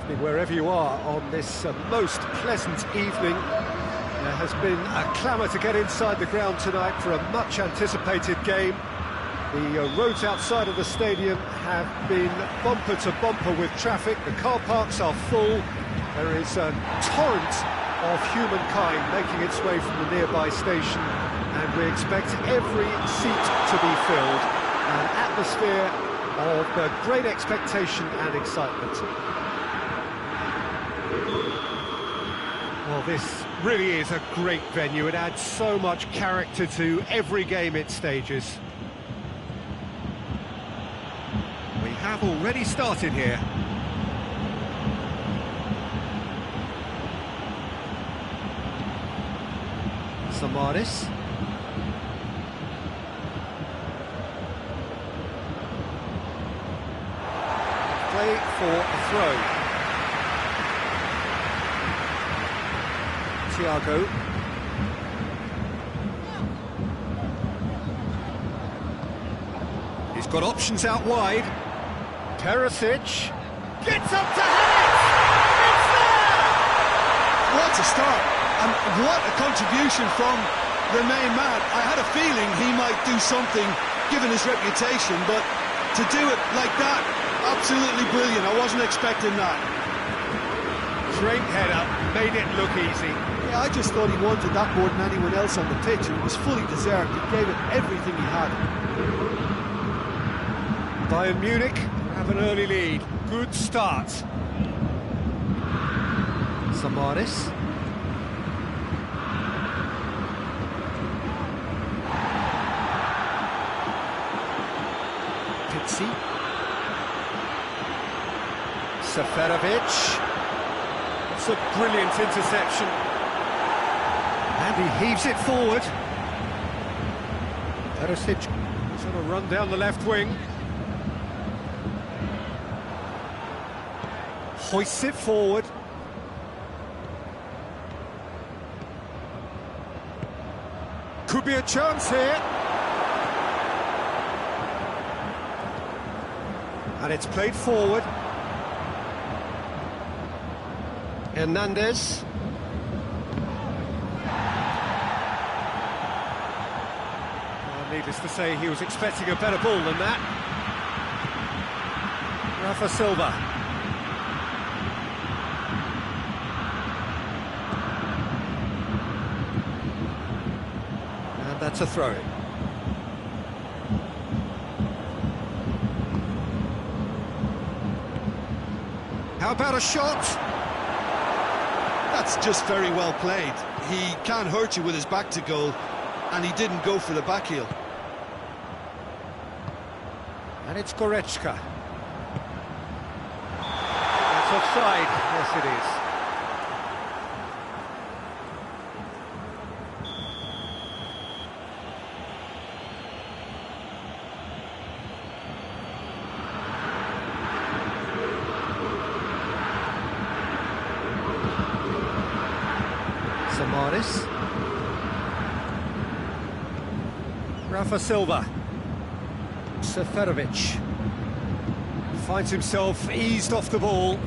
evening, wherever you are on this most pleasant evening. There has been a clamour to get inside the ground tonight for a much-anticipated game. The roads outside of the stadium have been bumper to bumper with traffic. The car parks are full. There is a torrent of humankind making its way from the nearby station, and we expect every seat to be filled. An atmosphere of great expectation and excitement. Well, this really is a great venue. It adds so much character to every game it stages. We have already started here. Samaris. Play for a throw. Thiago. He's got options out wide. Perisic gets up to head it! It's there! What a start, and what a contribution from the main man. I had a feeling he might do something, given his reputation, but to do it like that, absolutely brilliant. I wasn't expecting that. Great header, made it look easy. Yeah, I just thought he wanted that more than anyone else on the pitch, and it was fully deserved. He gave it everything he had. Bayern Munich have an early lead. Good start. Samaris. Pizzi. Seferovic. It's a brilliant interception. And he heaves it forward. Perisic is on a run down the left wing. Hoists it forward. Could be a chance here. And it's played forward. Hernandez. Well, needless to say, he was expecting a better ball than that. Rafa Silva. That's a throw-in. How about a shot? That's just very well played. He can't hurt you with his back to goal, and he didn't go for the back heel. And it's Goretzka. That's offside. Yes, it is. Samaris. Rafa Silva. Seferovic finds himself eased off the ball.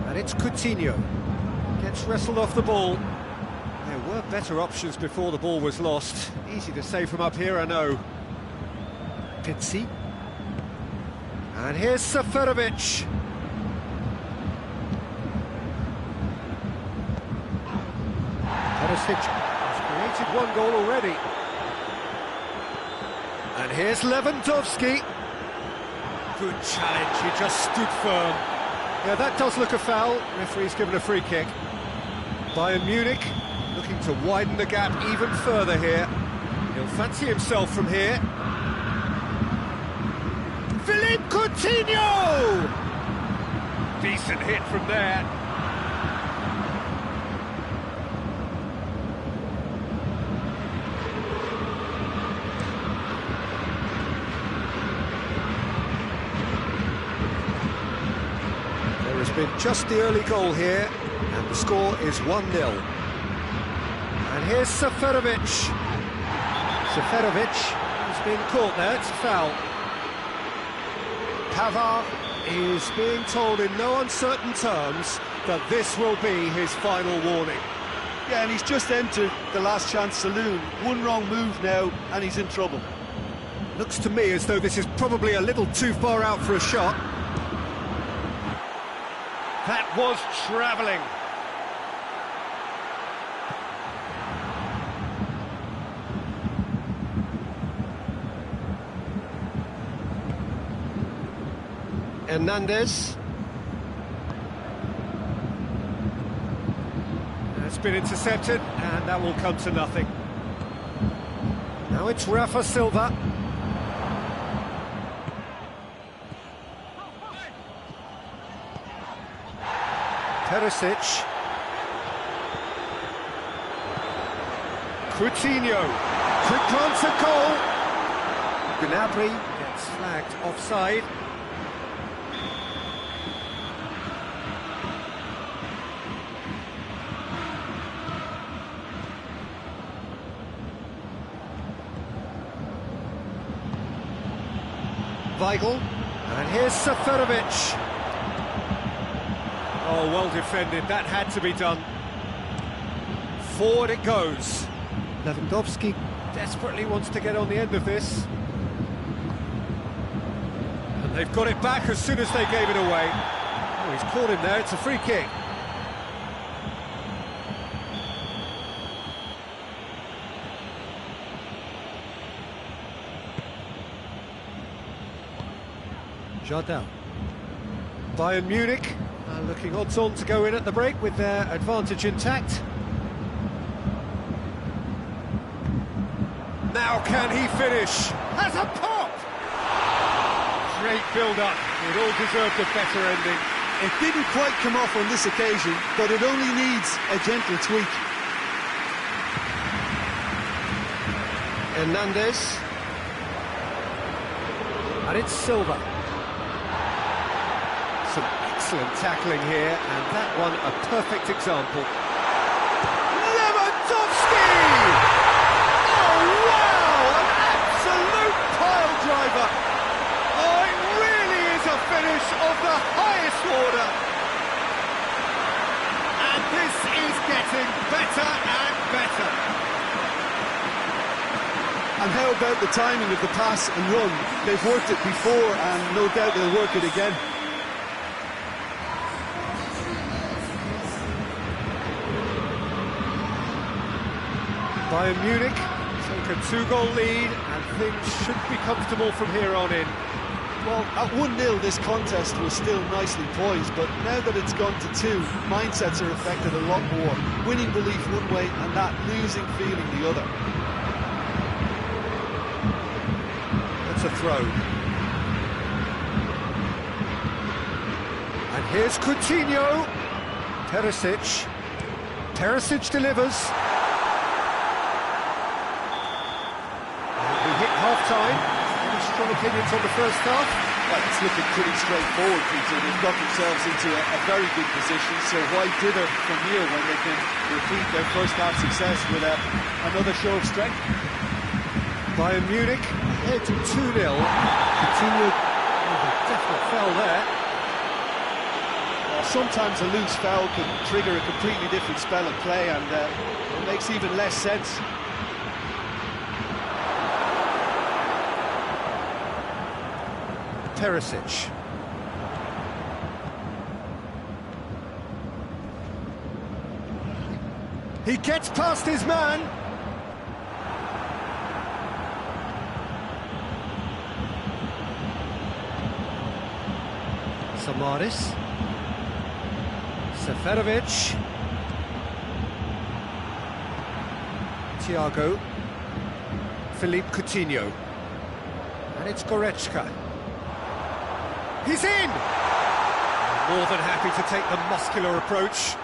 And it's Coutinho. Gets wrestled off the ball. There were better options before the ball was lost. Easy to say from up here, I know. Pizzi. And here's Seferovic. Perisic has created one goal already. And here's Lewandowski. Good challenge, he just stood firm. Yeah, that does look a foul. Referee's given a free kick. Bayern Munich looking to widen the gap even further here. He'll fancy himself from here. Philippe Coutinho! Decent hit from there. There's been just the early goal here, and the score is 1-0. And here's Seferovic. Seferovic has been caught there, it's a foul. Pavard is being told in no uncertain terms that this will be his final warning. Yeah, and he's just entered the last chance saloon. One wrong move now, and he's in trouble. Looks to me as though this is probably a little too far out for a shot. That was travelling. Hernandez. It's been intercepted, and that will come to nothing. Now it's Rafa Silva. Perisic. Coutinho. Quick glance at goal. Gnabry gets flagged offside. Weigl, and here's Seferovic. Oh, well defended, that had to be done. Forward it goes. Lewandowski desperately wants to get on the end of this. And they've got it back as soon as they gave it away. Oh, he's caught him there, it's a free kick. Jardel. Bayern Munich are looking odds-on to go in at the break with their advantage intact. Now can he finish? Has a pop! Great build-up. It all deserved a better ending. It didn't quite come off on this occasion, but it only needs a gentle tweak. Hernandez. And it's Silva. Some excellent tackling here, and that one a perfect example. Lewandowski! Oh, wow! An absolute pile driver! Oh, it really is a finish of the highest order! And this is getting better and better. And how about the timing of the pass and run? They've worked it before, and no doubt they'll work it again. Bayern Munich take a two-goal lead, and things should be comfortable from here on in. Well, at 1-0 this contest was still nicely poised, but now that it's gone to 2, mindsets are affected a lot more. Winning belief one way and that losing feeling the other. That's a throw. And here's Coutinho. Perisic. Perisic delivers. Half-time. Any strong opinions on the first half? Well, it's looking pretty straightforward, Peter. They've got themselves into a very good position, so why dither from here when they can repeat their first half success with another show of strength? Bayern Munich ahead to 2-0. Coutinho, definite foul there. Sometimes a loose foul can trigger a completely different spell of play, and it makes even less sense. Perisic. He gets past his man. Samaris. Seferovic. Thiago. Philippe Coutinho. And it's Goretzka. He's in! More than happy to take the muscular approach.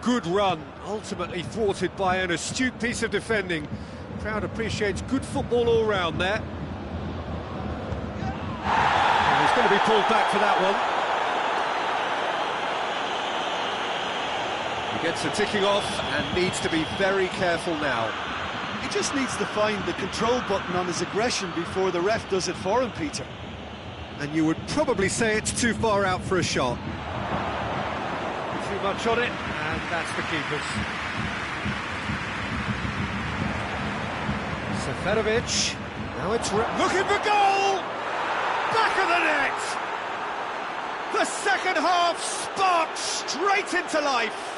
Good run, ultimately thwarted by an astute piece of defending. Crowd appreciates good football all round there. And he's going to be pulled back for that one. He gets the ticking off and needs to be very careful now. He just needs to find the control button on his aggression before the ref does it for him, Peter. and you would probably say it's too far out for a shot. Too much on it, and that's the keeper's. Seferovic, now it's looking for goal! Back of the net! The second half sparked straight into life.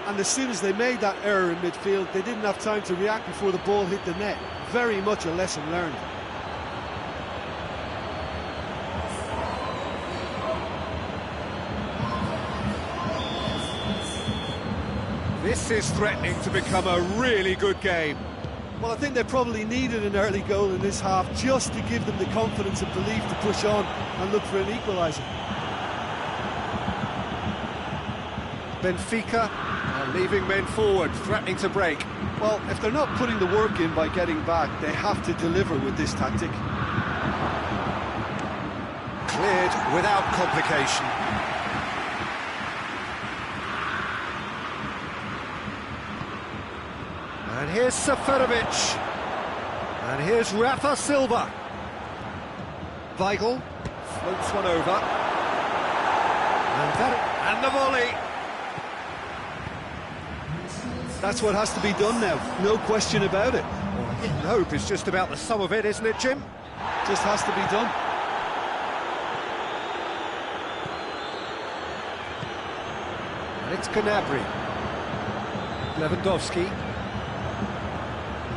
And as soon as they made that error in midfield, they didn't have time to react before the ball hit the net. Very much a lesson learned. This is threatening to become a really good game. Well, I think they probably needed an early goal in this half just to give them the confidence and belief to push on and look for an equaliser. Benfica are leaving men forward, threatening to break. Well, if they're not putting the work in by getting back, they have to deliver with this tactic. Cleared without complication. And here's Seferovic. And here's Rafa Silva. Weigl floats one over. And the volley. That's what has to be done now, no question about it. Well, hitting hope is just about the sum of it, isn't it, Jim? Just has to be done. And it's Gnabry. Lewandowski.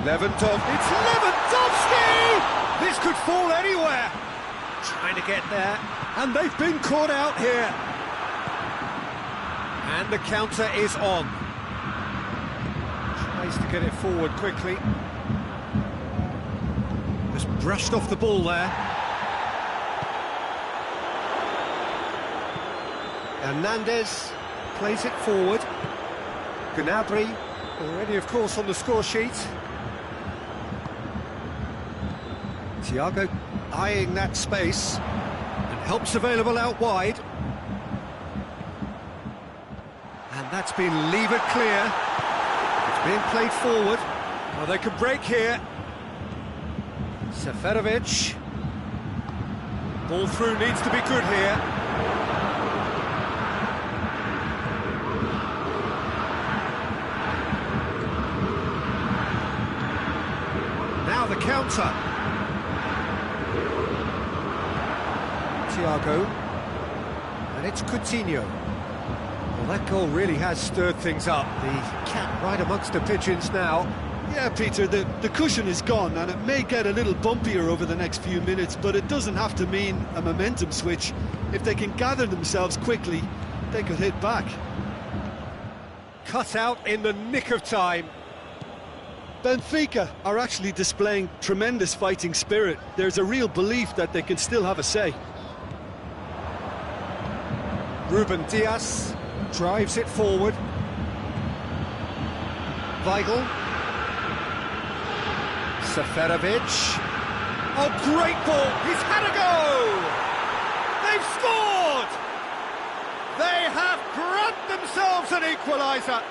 It's Lewandowski! This could fall anywhere. Trying to get there, and they've been caught out here. And the counter is on. Tries to get it forward quickly. Just brushed off the ball there. Hernandez plays it forward. Gnabry already, of course, on the score sheet. Thiago eyeing that space, and help's available out wide. And that's been levered clear. It's being played forward. Well, they can break here. Seferovic. Ball through needs to be good here. Now the counter. Thiago, and it's Coutinho. Well, that goal really has stirred things up. The cat right amongst the pigeons now. Yeah, Peter, the cushion is gone, and it may get a little bumpier over the next few minutes, but it doesn't have to mean a momentum switch. If they can gather themselves quickly, they could hit back. Cut out in the nick of time. Benfica are actually displaying tremendous fighting spirit. There's a real belief that they can still have a say. Ruben Dias drives it forward. Weigl. Seferovic. Oh, great ball! He's had a go! They've scored! They have grabbed themselves an equaliser!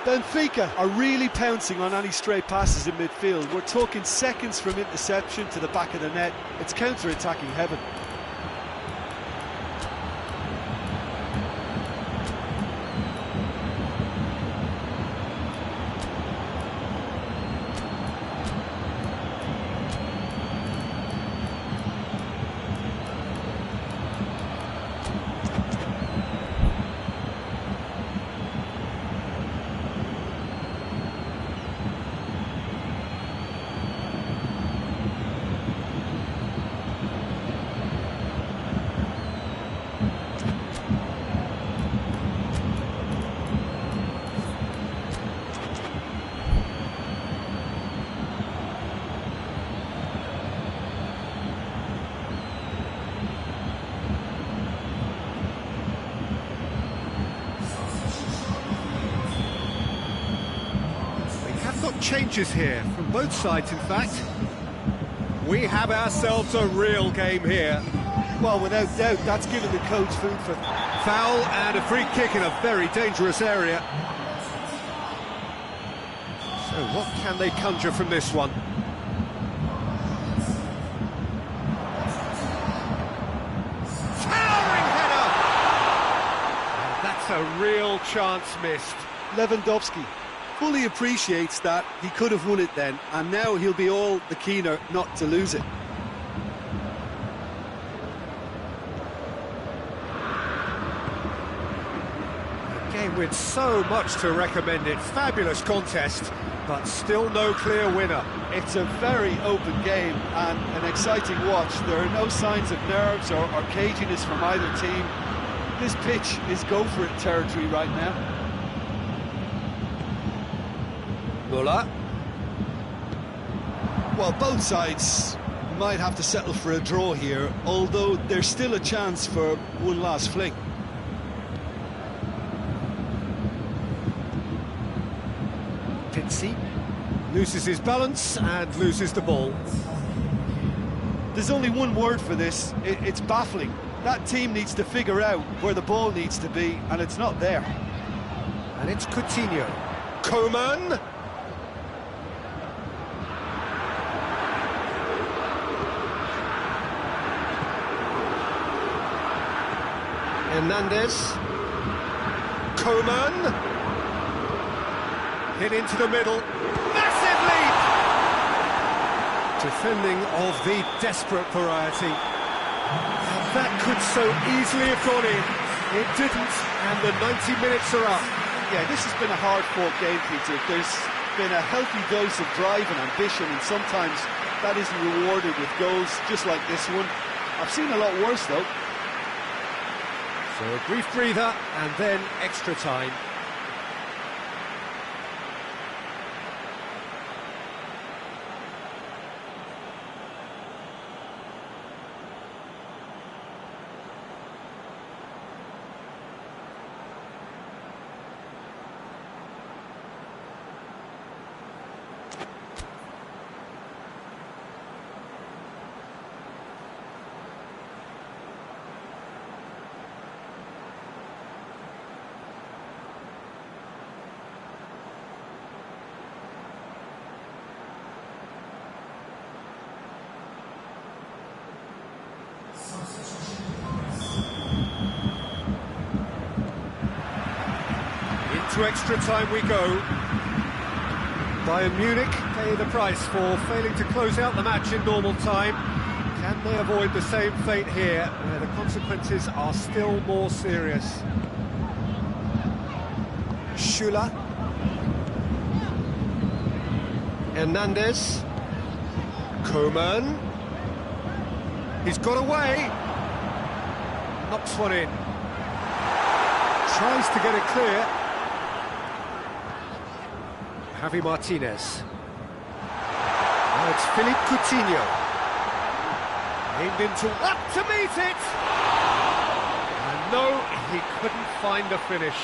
Benfica are really pouncing on any stray passes in midfield. We're talking seconds from interception to the back of the net. It's counter-attacking heaven. Changes here from both sides, in fact. We have ourselves a real game here. Well, without doubt, that's given the coach food for foul and a free kick in a very dangerous area. So what can they conjure from this one? a real chance missed. Lewandowski fully appreciates that he could have won it then, and now he'll be all the keener not to lose it. A game with so much to recommend it. Fabulous contest, but still no clear winner. It's a very open game and an exciting watch. There are no signs of nerves or caginess from either team. This pitch is go-for-it territory right now. Muller. Well, both sides might have to settle for a draw here, although there's still a chance for one last fling. Pizzi loses his balance and loses the ball. There's only one word for this, it's baffling. That team needs to figure out where the ball needs to be, and it's not there. And it's Coutinho. Coman. Hernandez. Coman. Hit into the middle. Massive lead! Defending of the desperate variety. That could so easily have gone in. It didn't, and the 90 minutes are up. Yeah, this has been a hard-fought game, Peter. There's been a healthy dose of drive and ambition, and sometimes that isn't rewarded with goals just like this one. I've seen a lot worse, though. So a brief breather, and then extra time. To extra time we go. Bayern Munich pay the price for failing to close out the match in normal time. Can they avoid the same fate here, where the consequences are still more serious? Schüller. Hernandez. Coman. He's got away. Knocks one in. Tries to get it clear. Javi Martinez. Now it's Philippe Coutinho. Aimed into up to meet it! And no, he couldn't find a finish.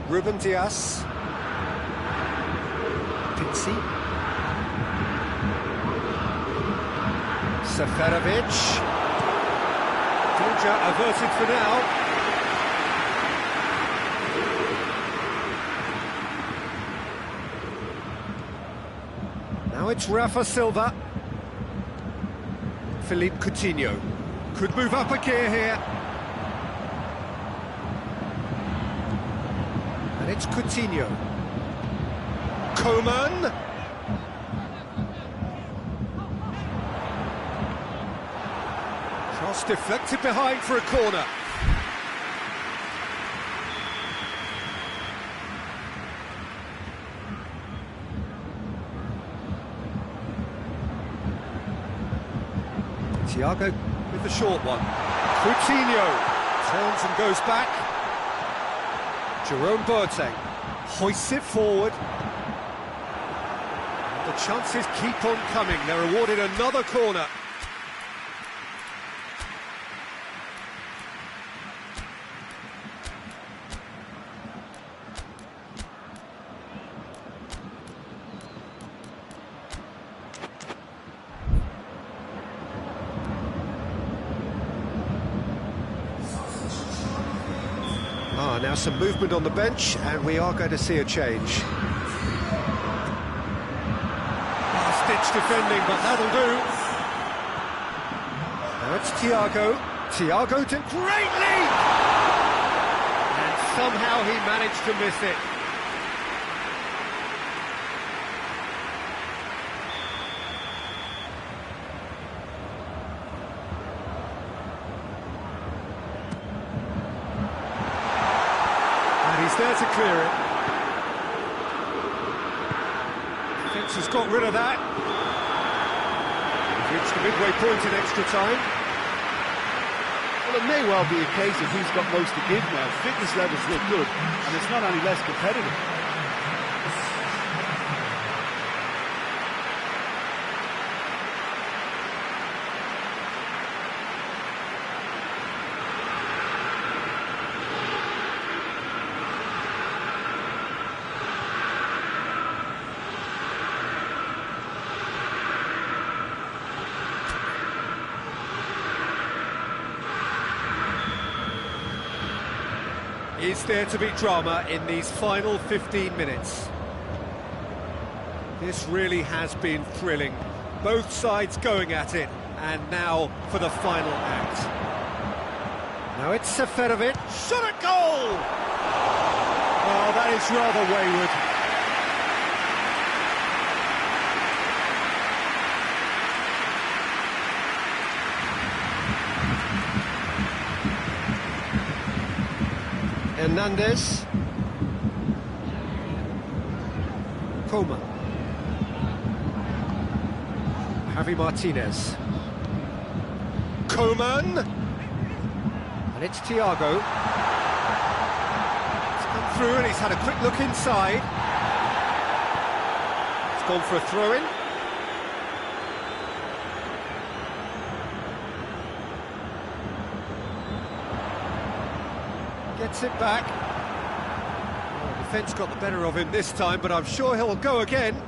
Ruben Dias. Pizzi. Seferovic. Danger averted for now. Now it's Rafa Silva. Philippe Coutinho. Could move up a gear here. And it's Coutinho. Coman. Cross deflected behind for a corner. Thiago with the short one. Coutinho turns and goes back. Jerome Boateng hoists it forward. And the chances keep on coming. They're awarded another corner. Now some movement on the bench, and we are going to see a change. defending, but that'll do. Now it's Thiago. Thiago to great lead! And somehow he managed to miss it. And he's there to clear it. Defence has got rid of that. Reached the midway point in extra time. Well, it may well be a case of who's got most to give now. Fitness levels look good, and it's not any less competitive. Is there to be drama in these final 15 minutes? This really has been thrilling. Both sides going at it, and now for the final act. Now it's Seferovic. Shot at goal! Oh, that is rather wayward. Hernandez. Coman. Javi Martinez. Coman. And it's Thiago. He's come through and he's had a quick look inside. He's gone for a throw-in. Gets it back. Oh, defence got the better of him this time, but I'm sure he'll go again.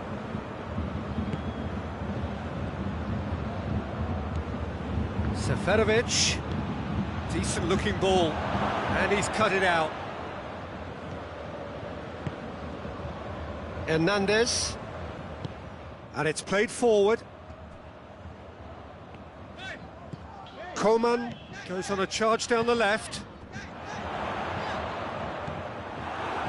Seferovic. Decent looking ball. And he's cut it out. Hernandez. And it's played forward. Coman goes on a charge down the left.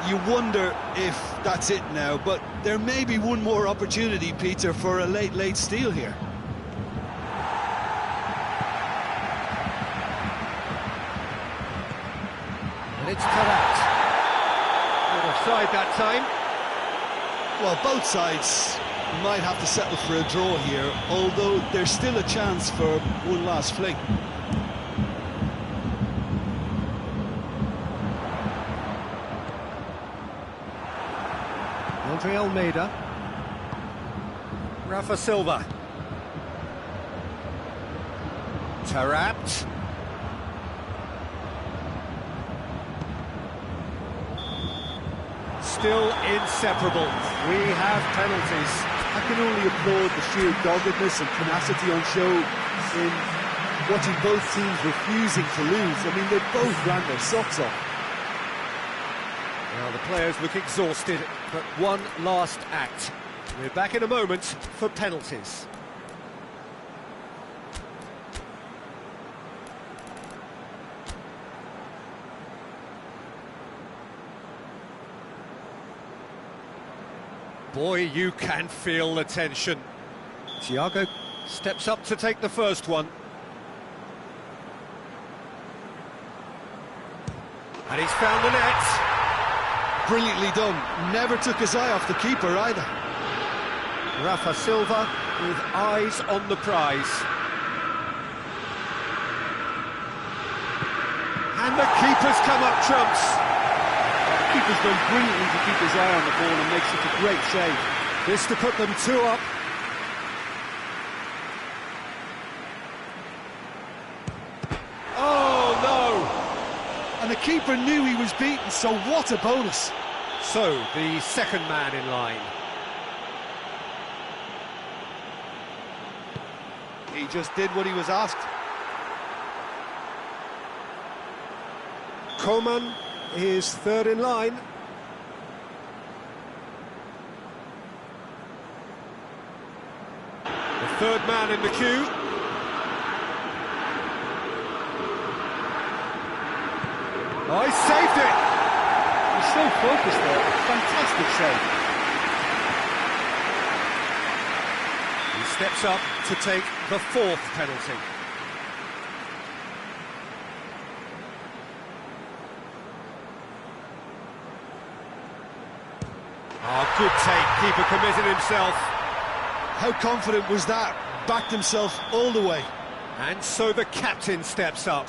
You wonder if that's it now, but there may be one more opportunity, Peter, for a late steal here. And it's cut out. Not offside that time. Well, both sides might have to settle for a draw here, although there's still a chance for one last fling. Andre Almeida. Rafa Silva. Taarabt. Still inseparable. We have penalties. I can only applaud the sheer doggedness and tenacity on show in watching both teams refusing to lose. I mean, they both ran their socks off. Now the players look exhausted, but one last act. We're back in a moment for penalties. Boy, you can feel the tension. Thiago steps up to take the first one. And he's found the net. Brilliantly done. Never took his eye off the keeper either. Rafa Silva with eyes on the prize. And the keeper's come up trumps. The keeper's done brilliantly to keep his eye on the ball and makes such a great save. This to put them 2 up. Oh, no! And the keeper knew he was beaten, so what a bonus. So, the second man in line. He just did what he was asked. Coman is third in line. third man in the queue. Oh, he saved it! He's so focused there. Fantastic save. He steps up to take the fourth penalty. Oh, good take, keeper committed himself. How confident was that? Backed himself all the way. And so the captain steps up.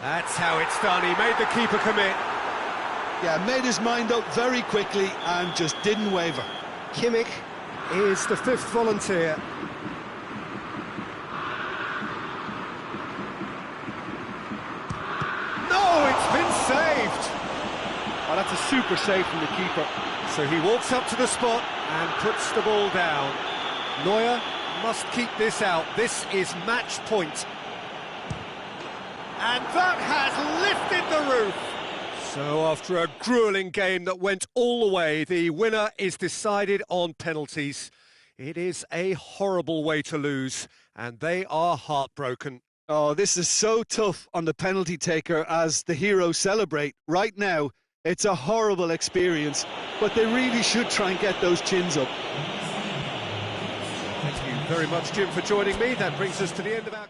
That's how it's done, he made the keeper commit. Yeah, made his mind up very quickly and just didn't waver. Kimmich is the fifth volunteer. No, it's been saved! Oh, that's a super save from the keeper. So he walks up to the spot and puts the ball down. Neuer must keep this out. This is match point. And that has lifted the roof. So after a gruelling game that went all the way, the winner is decided on penalties. It is a horrible way to lose, and they are heartbroken. Oh, this is so tough on the penalty taker as the heroes celebrate. Right now, it's a horrible experience, but they really should try and get those chins up. Thank you very much, Jim, for joining me. That brings us to the end of our...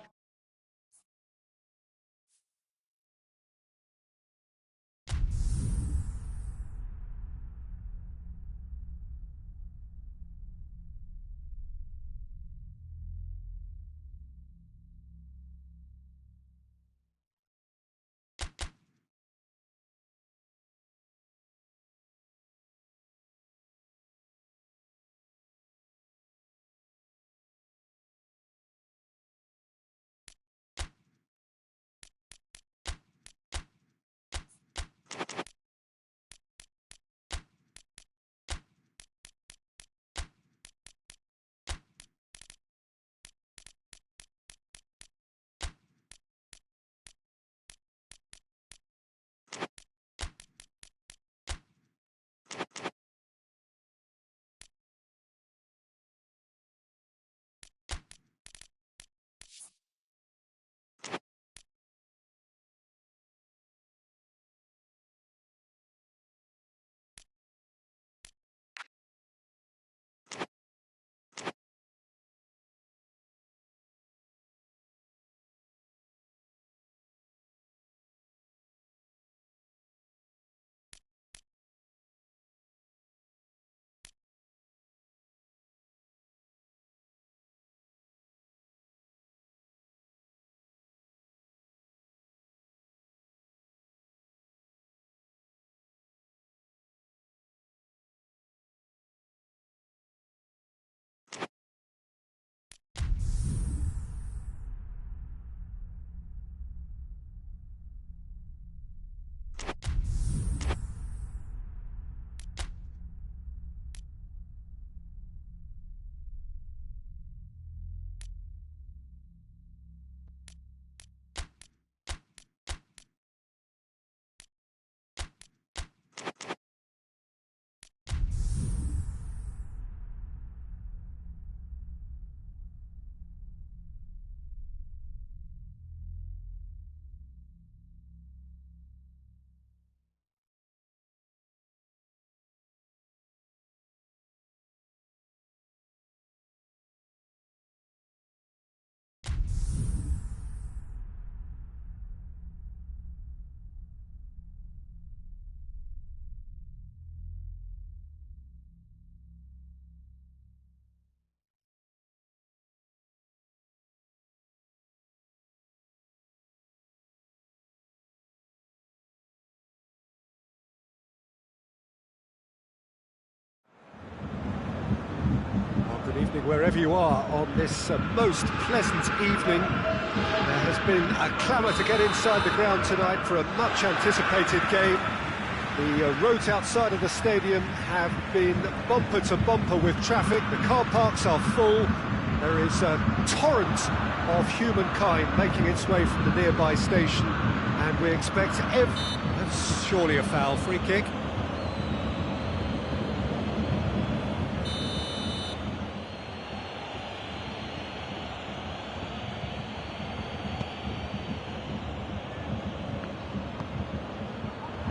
Good evening wherever you are on this most pleasant evening. There has been a clamour to get inside the ground tonight for a much anticipated game. The roads outside of the stadium have been bumper to bumper with traffic. The car parks are full. There is a torrent of humankind making its way from the nearby station, and we expect that's surely a foul. Free kick.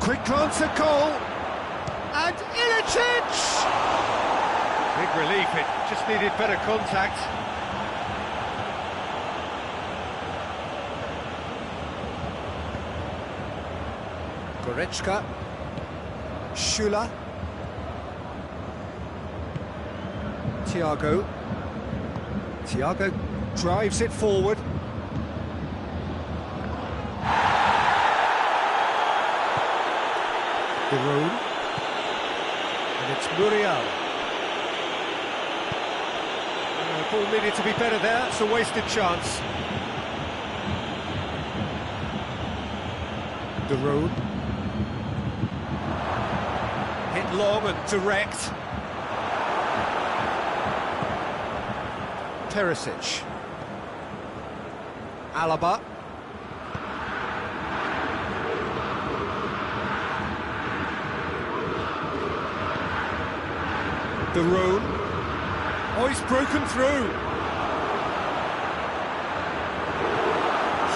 Quick glance at goal. And Ilicic! Big relief, it just needed better contact. Goretzka. Schüller. Thiago. Thiago drives it forward. The road. And it's Muriel. The ball needed to be better there, it's a wasted chance. The road. Hit long and direct. Perisic. Alaba. The road. Oh, he's broken through.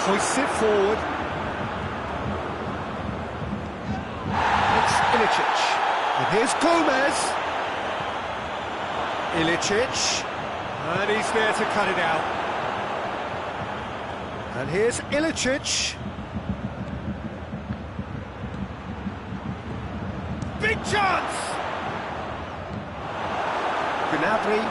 Hoists it forward. It's Ilicic. And here's Gomez. Ilicic. And he's there to cut it out. And here's Ilicic. Big chance! Gnabry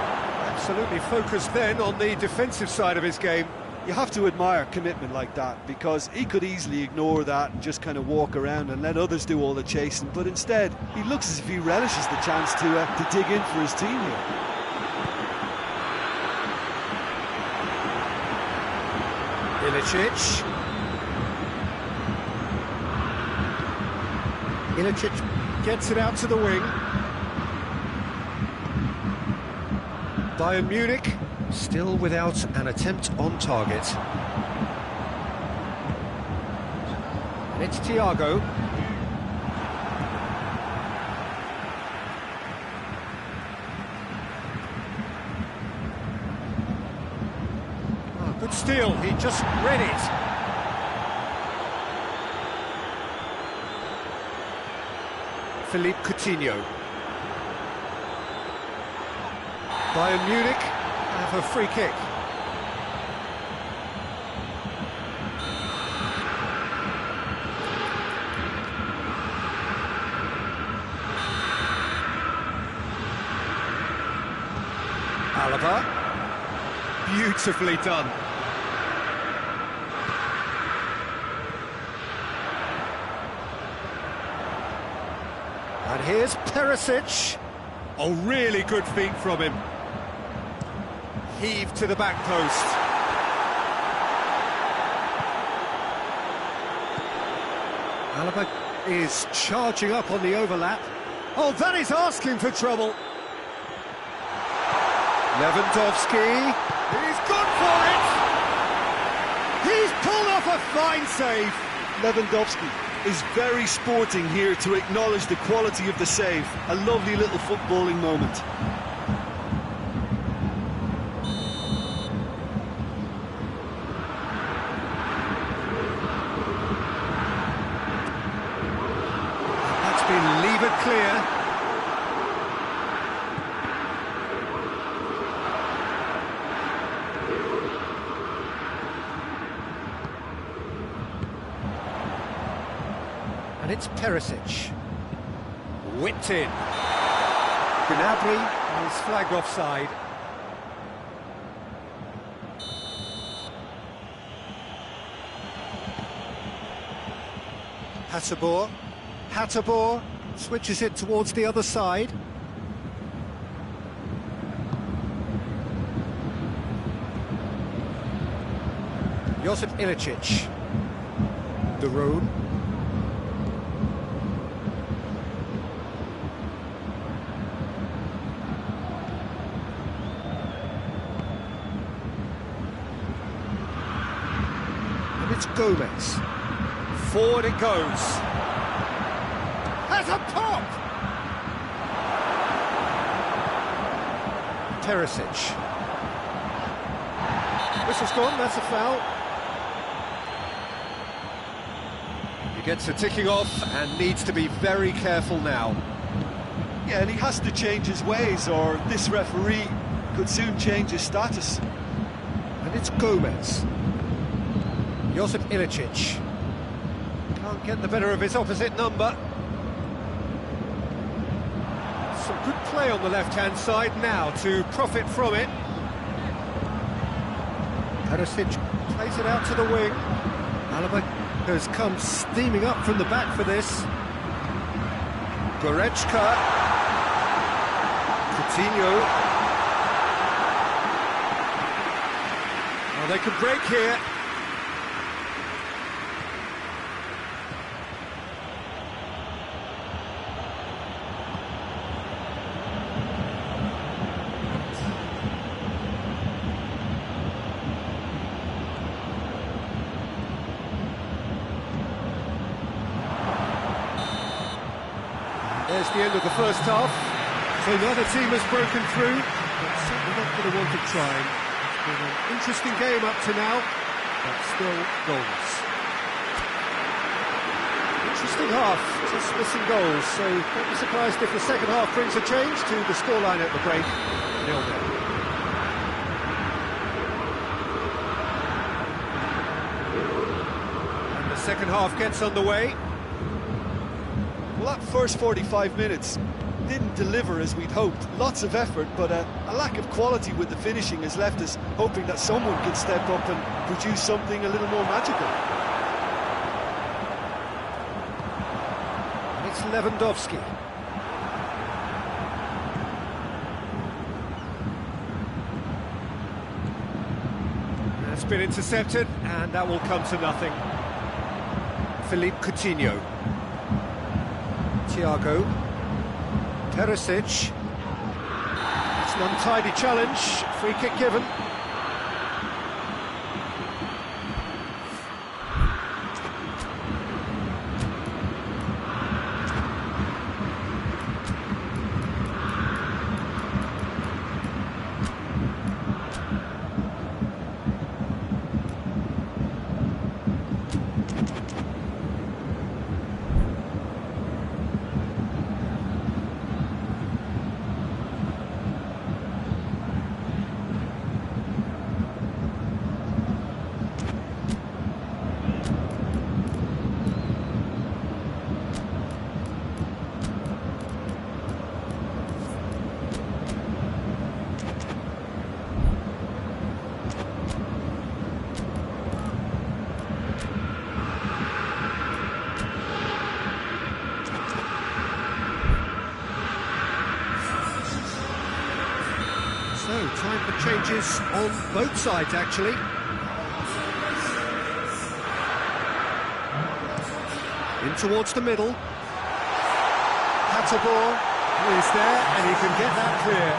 absolutely focused then on the defensive side of his game. You have to admire commitment like that, because he could easily ignore that and just kind of walk around and let others do all the chasing, but instead he looks as if he relishes the chance to dig in for his team here. Ilicic. Ilicic gets it out to the wing. Bayern Munich still without an attempt on target. And it's Thiago. Oh, good steal, he just read it. Philippe Coutinho. Bayern Munich have a free kick. Alaba. Beautifully done. And here's Perisic. Oh, really good feet from him. Heave to the back post. Alaba is charging up on the overlap. Oh, that is asking for trouble. Lewandowski, he's gone for it! He's pulled off a fine save. Lewandowski is very sporting here to acknowledge the quality of the save. A lovely little footballing moment. Leave it clear. And it's Perisic. Whipped in. Gnabry is flagged offside. Hateboer switches it towards the other side. Josip Ilicic. De Roon. And it's Gomez. Forward it goes. Has a pop! Perisic. Whistle's gone, that's a foul. He gets a ticking off and needs to be very careful now. Yeah, and he has to change his ways, or this referee could soon change his status. And it's Gomez. Josip Ilicic. Can't get the better of his opposite number. Some good play on the left-hand side now to profit from it. Perisic plays it out to the wing. Alaba has come steaming up from the back for this. Goretzka. Coutinho. Oh, they can break here. There's the end of the first half. So neither team has broken through, but certainly not going to want to try. It's been an interesting game up to now, but still goals. Interesting half, just missing goals, so don't be surprised if the second half brings a change to the scoreline at the break. 0-0. And the second half gets underway. Well, that first 45 minutes didn't deliver as we'd hoped. Lots of effort, but a lack of quality with the finishing has left us hoping that someone can step up and produce something a little more magical. And it's Lewandowski. That's been intercepted, and that will come to nothing. Philippe Coutinho. Thiago. Perisic. It's an untidy challenge, free kick given. So, time for changes on both sides, actually. In towards the middle. Hatterborn is there, and he can get that clear.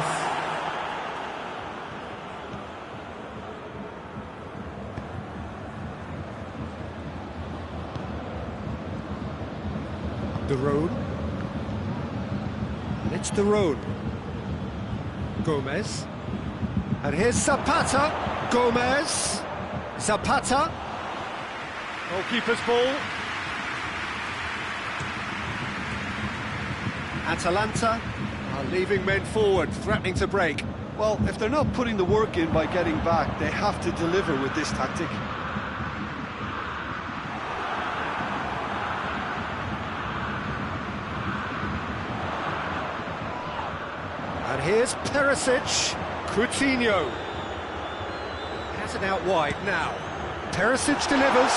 De Roon. And it's De Roon. Gomez. And here's Zapata. Gomez. Zapata. Goalkeeper's ball. Atalanta are leaving men forward, threatening to break. Well, if they're not putting the work in by getting back, they have to deliver with this tactic. And here's Perisic. Coutinho. Has it out wide now. Perisic delivers.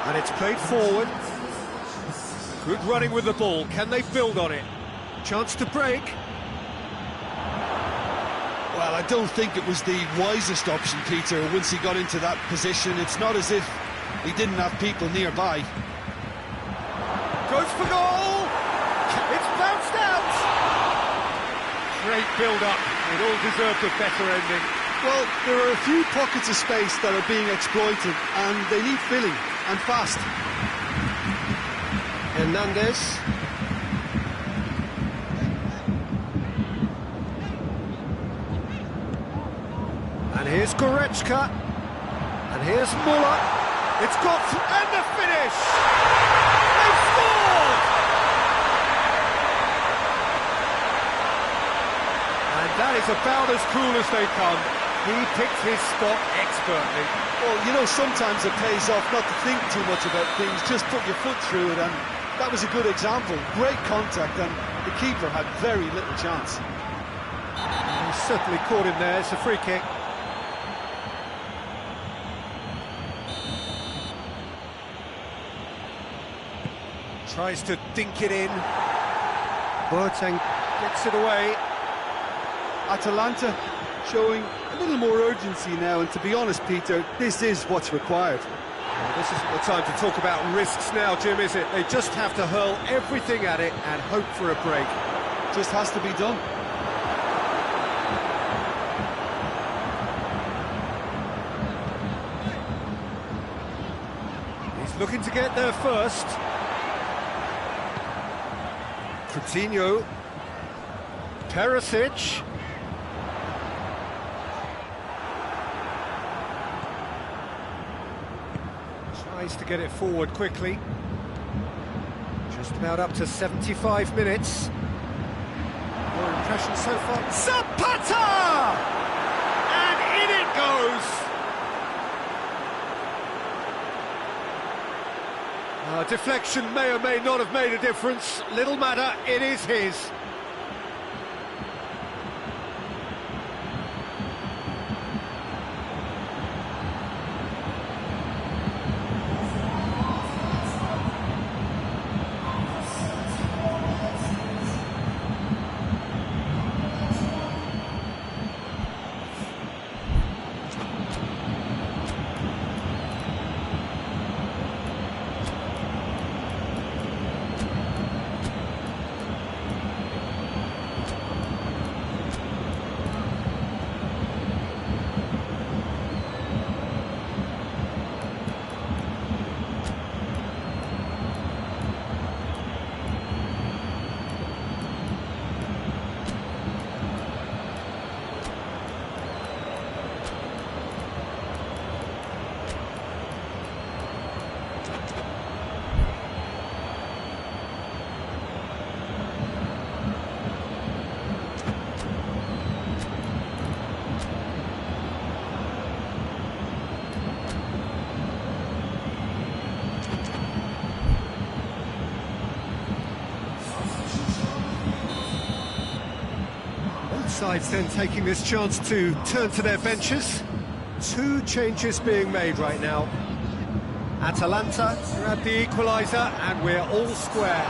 And it's played forward. Good running with the ball. Can they build on it? Chance to break. Well, I don't think it was the wisest option, Peter, once he got into that position. It's not as if he didn't have people nearby. Goes for goal! It's bounced out! Great build-up. It all deserved a better ending. Well, there are a few pockets of space that are being exploited, and they need filling, and fast. Hernandez. And here's Goretzka. And here's Muller. It's got and the finish! They've scored! And that is about as cool as they come. He picked his spot expertly. Well, you know, sometimes it pays off not to think too much about things, just put your foot through it, and that was a good example. Great contact, and the keeper had very little chance. He certainly caught him there. It's a free kick. Tries to dink it in. Boateng gets it away. Atalanta showing a little more urgency now, and to be honest, Peter, this is what's required. Well, this isn't the time to talk about risks now, Jim, is it? They just have to hurl everything at it and hope for a break. Just has to be done. He's looking to get there first. Coutinho. Perisic. Tries to get it forward quickly. Just about up to 75 minutes. Your impression so far? Zapata! And in it goes! Deflection may or may not have made a difference. Little matter, it is his. Sides then taking this chance to turn to their benches. Two changes being made right now. Atalanta grab the equaliser and we're all square.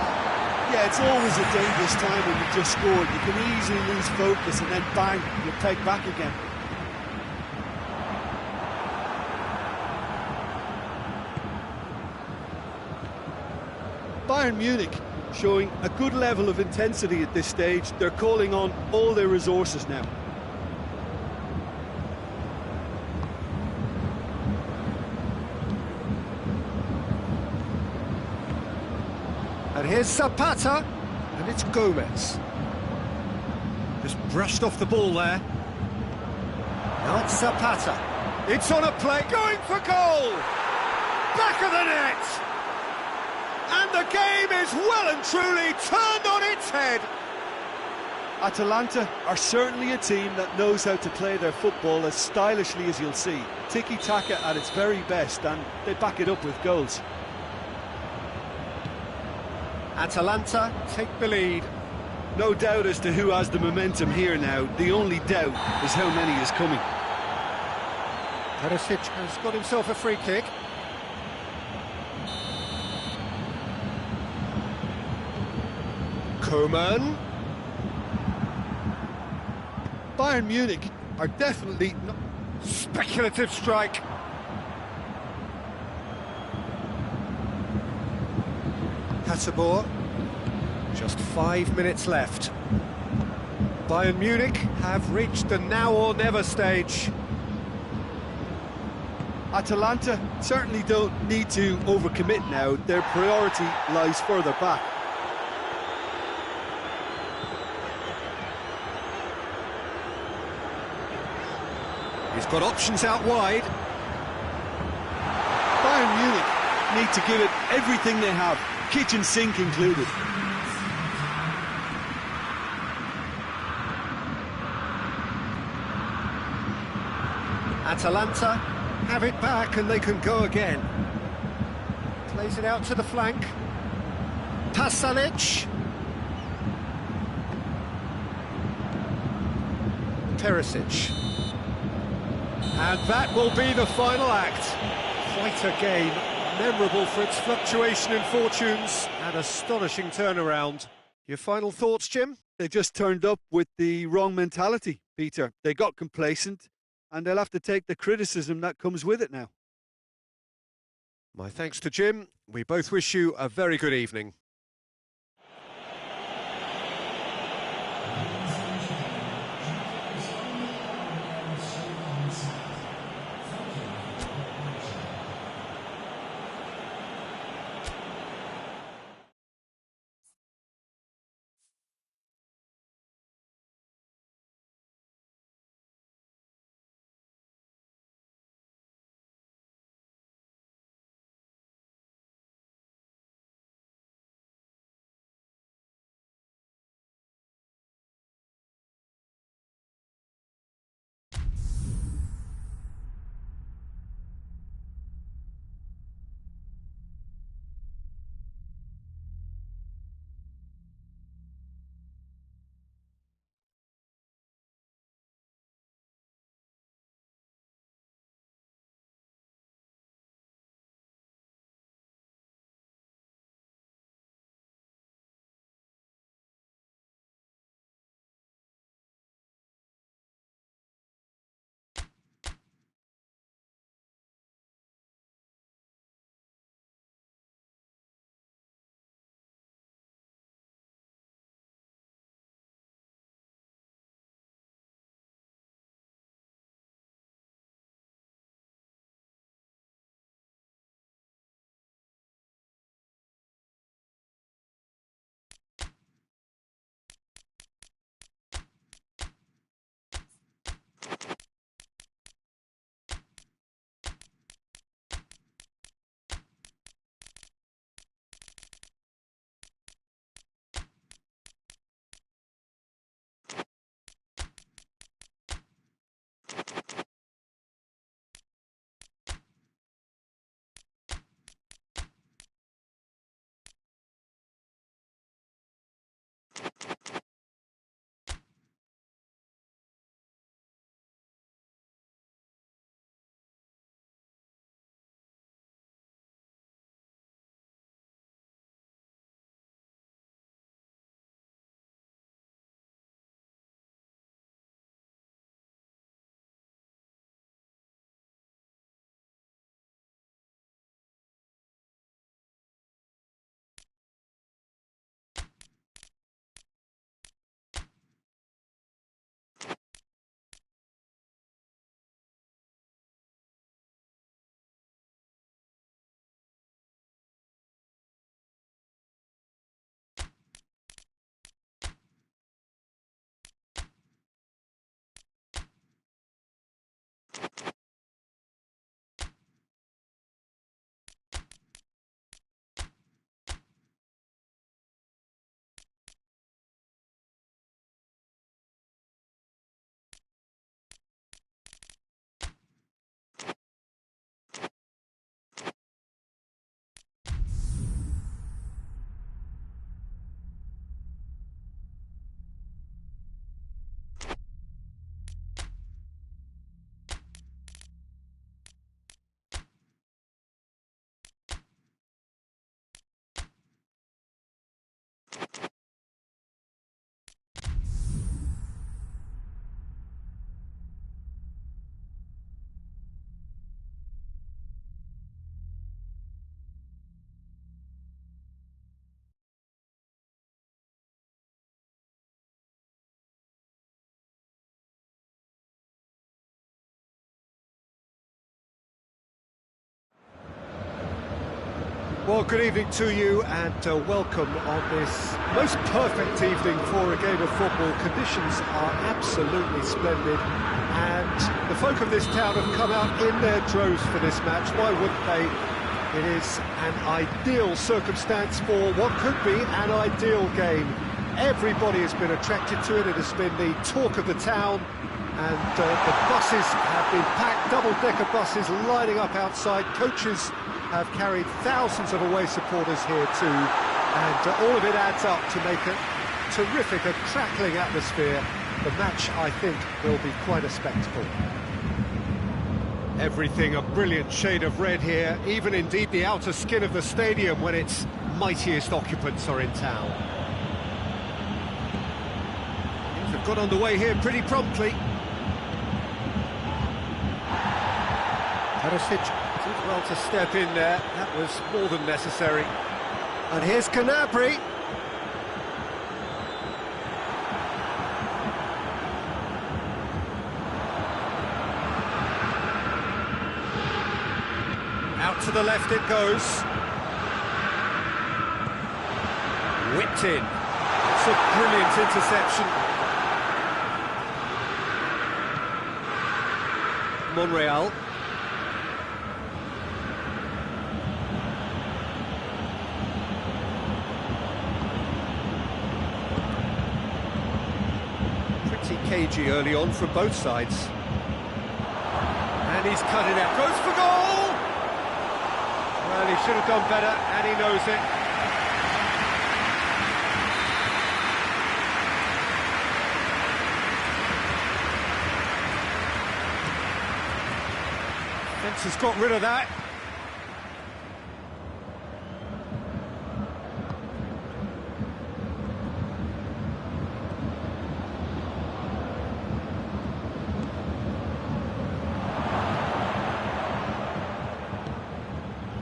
Yeah, it's always a dangerous time when you've just scored. You can easily lose focus and then bang, you're pegged back again. Bayern Munich showing a good level of intensity at this stage. They're calling on all their resources now. And here's Zapata, and it's Gomez. Just brushed off the ball there. Now it's Zapata. It's on a play, going for goal! Back of the net! And the game is well and truly turned on its head. Atalanta are certainly a team that knows how to play their football as stylishly as you'll see. Tiki-taka at its very best, and they back it up with goals. Atalanta take the lead. No doubt as to who has the momentum here now. The only doubt is how many is coming. Perisic has got himself a free kick. Coman. Bayern Munich are definitely not... Speculative strike. Hasebor. Just 5 minutes left. Bayern Munich have reached the now or never stage. Atalanta certainly don't need to overcommit now. Their priority lies further back. He's got options out wide. Bayern Bayern Munich need to give it everything they have, kitchen sink included. Atalanta have it back and they can go again. Plays it out to the flank. Pasalic. Perisic. And that will be the final act. Quite a game, memorable for its fluctuation in fortunes and astonishing turnaround. Your final thoughts, Jim? They just turned up with the wrong mentality, Peter. They got complacent, and they'll have to take the criticism that comes with it now. My thanks to Jim. We both wish you a very good evening. Well, good evening to you and welcome on this most perfect evening for a game of football. Conditions are absolutely splendid and the folk of this town have come out in their droves for this match. Why wouldn't they? It is an ideal circumstance for what could be an ideal game. Everybody has been attracted to it. It has been the talk of the town, and the buses have been packed, double-decker buses lining up outside. Coaches have carried thousands of away supporters here too, and all of it adds up to make a terrific, a crackling atmosphere. The match, I think, will be quite a spectacle. Everything a brilliant shade of red here, even indeed the outer skin of the stadium when its mightiest occupants are in town. Things have got underway here pretty promptly. Perisic did well to step in there, that was more than necessary. And here's Canabry. Out to the left it goes. Whipped in. It's a brilliant interception. Monreal. Pretty cagey early on from both sides. And he's cut it out. Goes for goal! Well, he should have done better, and he knows it. Fence has got rid of that.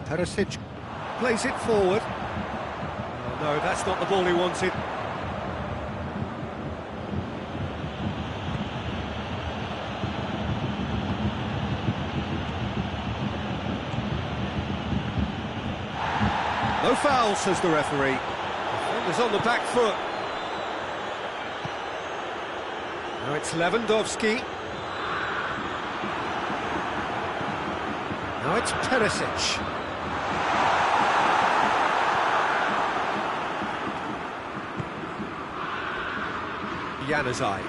Perisic plays it forward. Oh, no, that's not the ball he wanted. No foul, says the referee. Defender's on the back foot. Now it's Lewandowski. Now it's Perisic. Januzaj.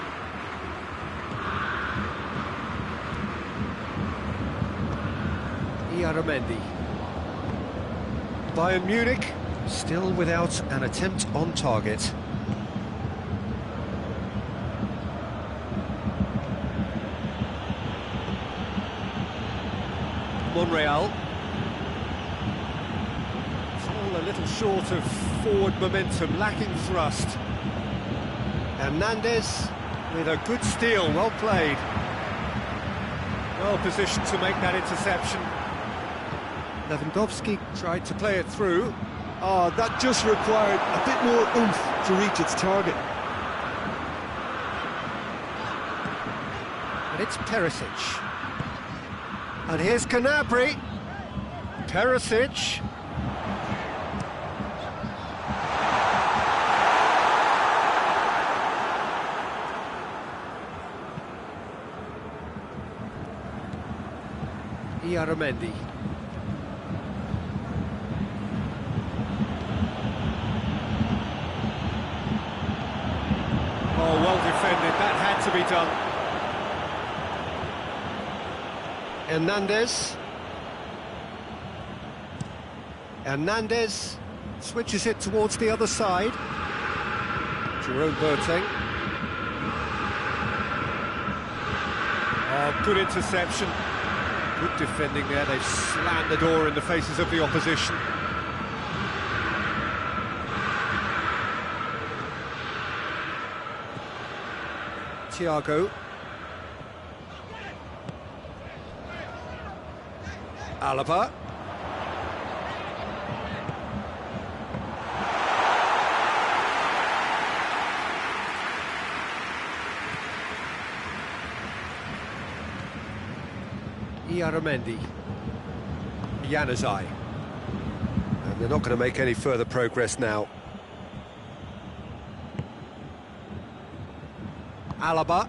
Iaramendi. Bayern Munich still without an attempt on target. Monreal. All a little short of forward momentum, lacking thrust. Hernandez with a good steal, well played. Well positioned to make that interception. Lewandowski tried to play it through. Oh, that just required a bit more oomph to reach its target. And it's Perisic. And here's Canabry. Perisic. Iaramendi. Oh, well defended, that had to be done. Hernandez. Hernandez switches it towards the other side. Jerome Boateng. Oh, good interception. Good defending there, they've slammed the door in the faces of the opposition. Thiago. Alaba. Iaramendi. Januzaj. And they're not going to make any further progress now. Alaba.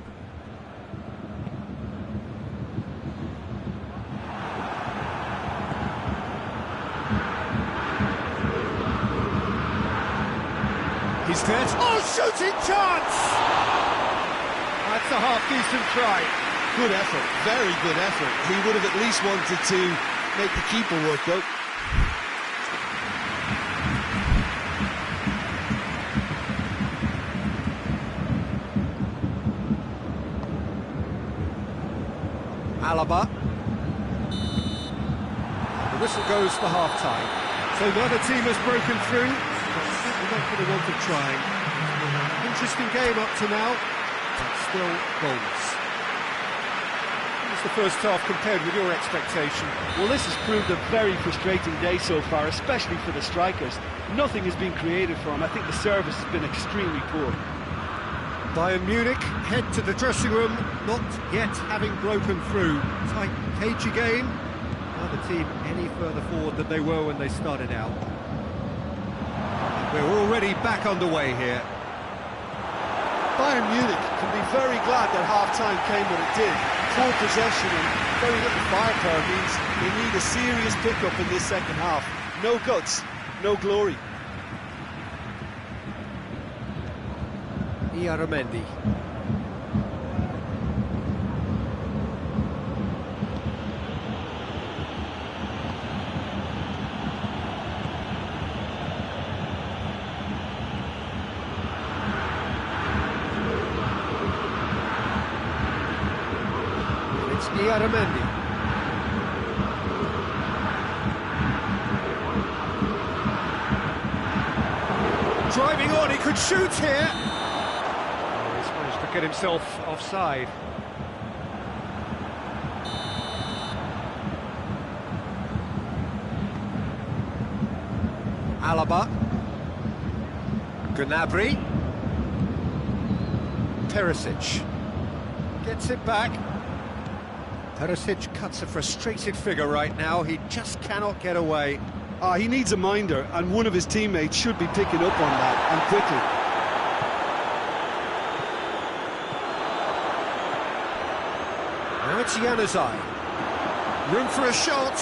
He's dead. Oh, shooting chance! That's a half-decent try. Good effort, very good effort. He would have at least wanted to make the keeper work, though. Alaba. The whistle goes for half-time. So neither team has broken through, but certainly not for the want of trying. Interesting game up to now, but still goalless. What's the first half compared with your expectation? Well, this has proved a very frustrating day so far, especially for the strikers. Nothing has been created for them. I think the service has been extremely poor. Bayern Munich head to the dressing room, not yet having broken through. Tight, cagey game. Neither team any further forward than they were when they started out. We're already back underway here. Bayern Munich can be very glad that half-time came when it did. Full possession and very little firepower means they need a serious pick-up in this second half. No guts, no glory. Iaramendi. It's Iaramendi. Driving on, he could shoot here. He's managed to get himself offside. Alaba. Gnabry. Perisic. Gets it back. Perisic cuts a frustrated figure right now. He just cannot get away. He needs a minder, and one of his teammates should be picking up on that, and quickly. Now it's Januzaj. Room for a shot.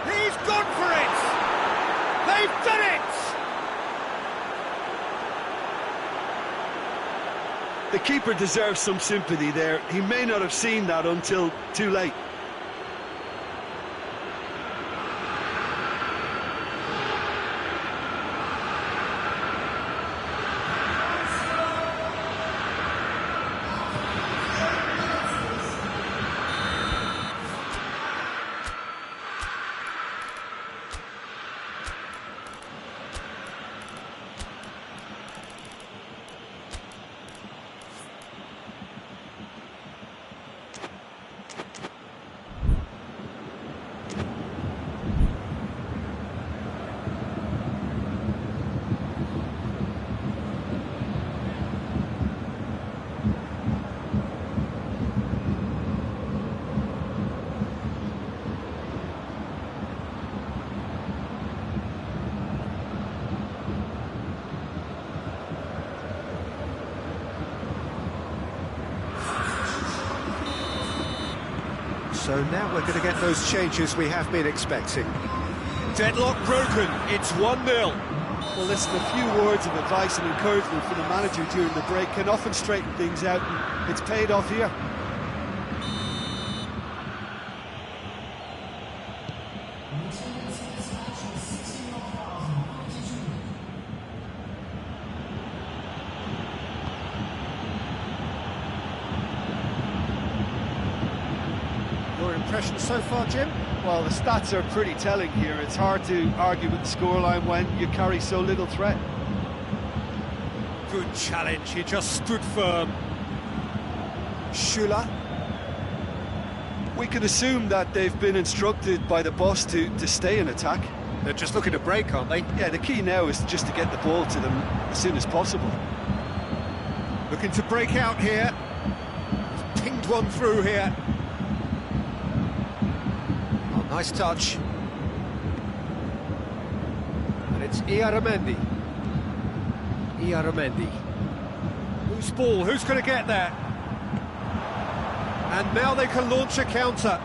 He's gone for it! They've done it! The keeper deserves some sympathy there. He may not have seen that until too late. So now we're going to get those changes we have been expecting. Deadlock broken, it's 1-0. Well, listen, a few words of advice and encouragement from the manager during the break can often straighten things out, and it's paid off here. Impressions so far, Jim? Well, the stats are pretty telling here. It's hard to argue with the scoreline when you carry so little threat. Good challenge, he just stood firm. Schüller. We can assume that they've been instructed by the boss to stay in attack. They're just looking to break, aren't they? Yeah, the key now is just to get the ball to them as soon as possible. Looking to break out here. He's pinged one through here. Nice touch. And it's Iaramendi. Iaramendi. Who's ball? Who's going to get there? And now they can launch a counter.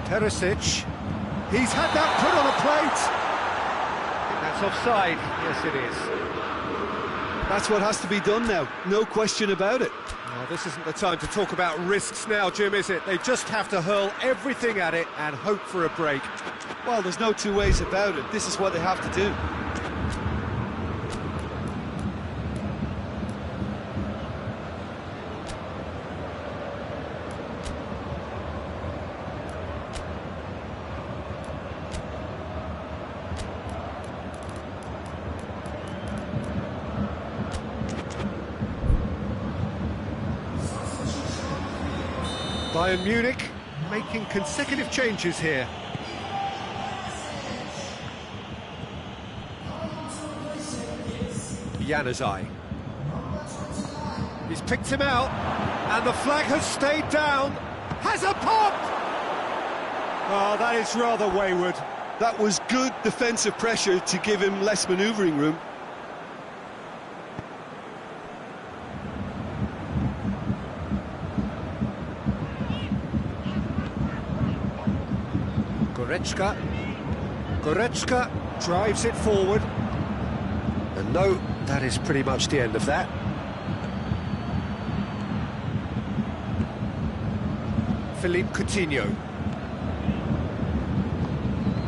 Perisic. He's had that put on a plate. That's offside. Yes, it is. That's what has to be done now, no question about it. Well, this isn't the time to talk about risks now, Jim, is it? They just have to hurl everything at it and hope for a break. Well, there's no two ways about it. This is what they have to do. Bayern Munich making consecutive changes here. Januzaj. He's picked him out, and the flag has stayed down. Has a pop! Oh, that is rather wayward. That was good defensive pressure to give him less manoeuvring room. Goretzka drives it forward. And no, that is pretty much the end of that. Philippe Coutinho.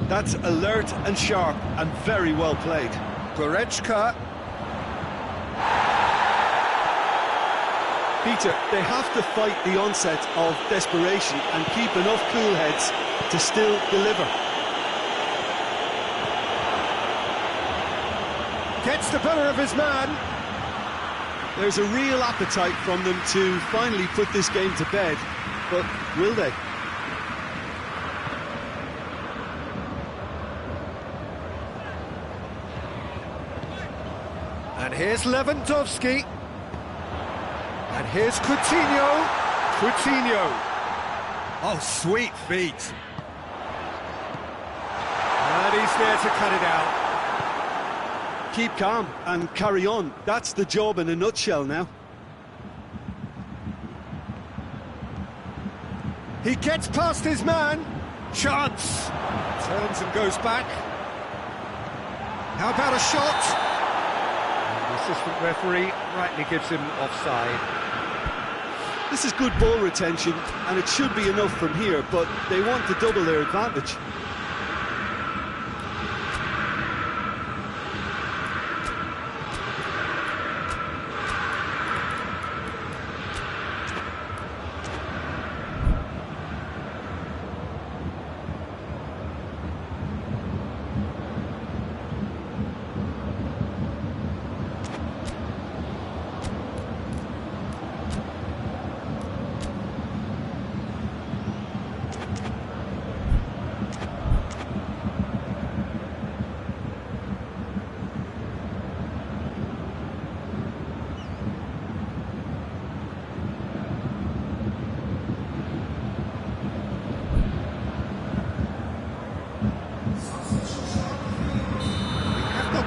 That's alert and sharp and very well played. Goretzka. Peter, they have to fight the onset of desperation and keep enough cool heads to still deliver. Gets the better of his man. There's a real appetite from them to finally put this game to bed, but will they? And here's Lewandowski. And here's Coutinho. Coutinho. Oh, sweet feet. And he's there to cut it out. Keep calm and carry on. That's the job in a nutshell now. He gets past his man. Chance. Turns and goes back. How about a shot? And the assistant referee rightly gives him offside. This is good ball retention, and it should be enough from here, but they want to double their advantage.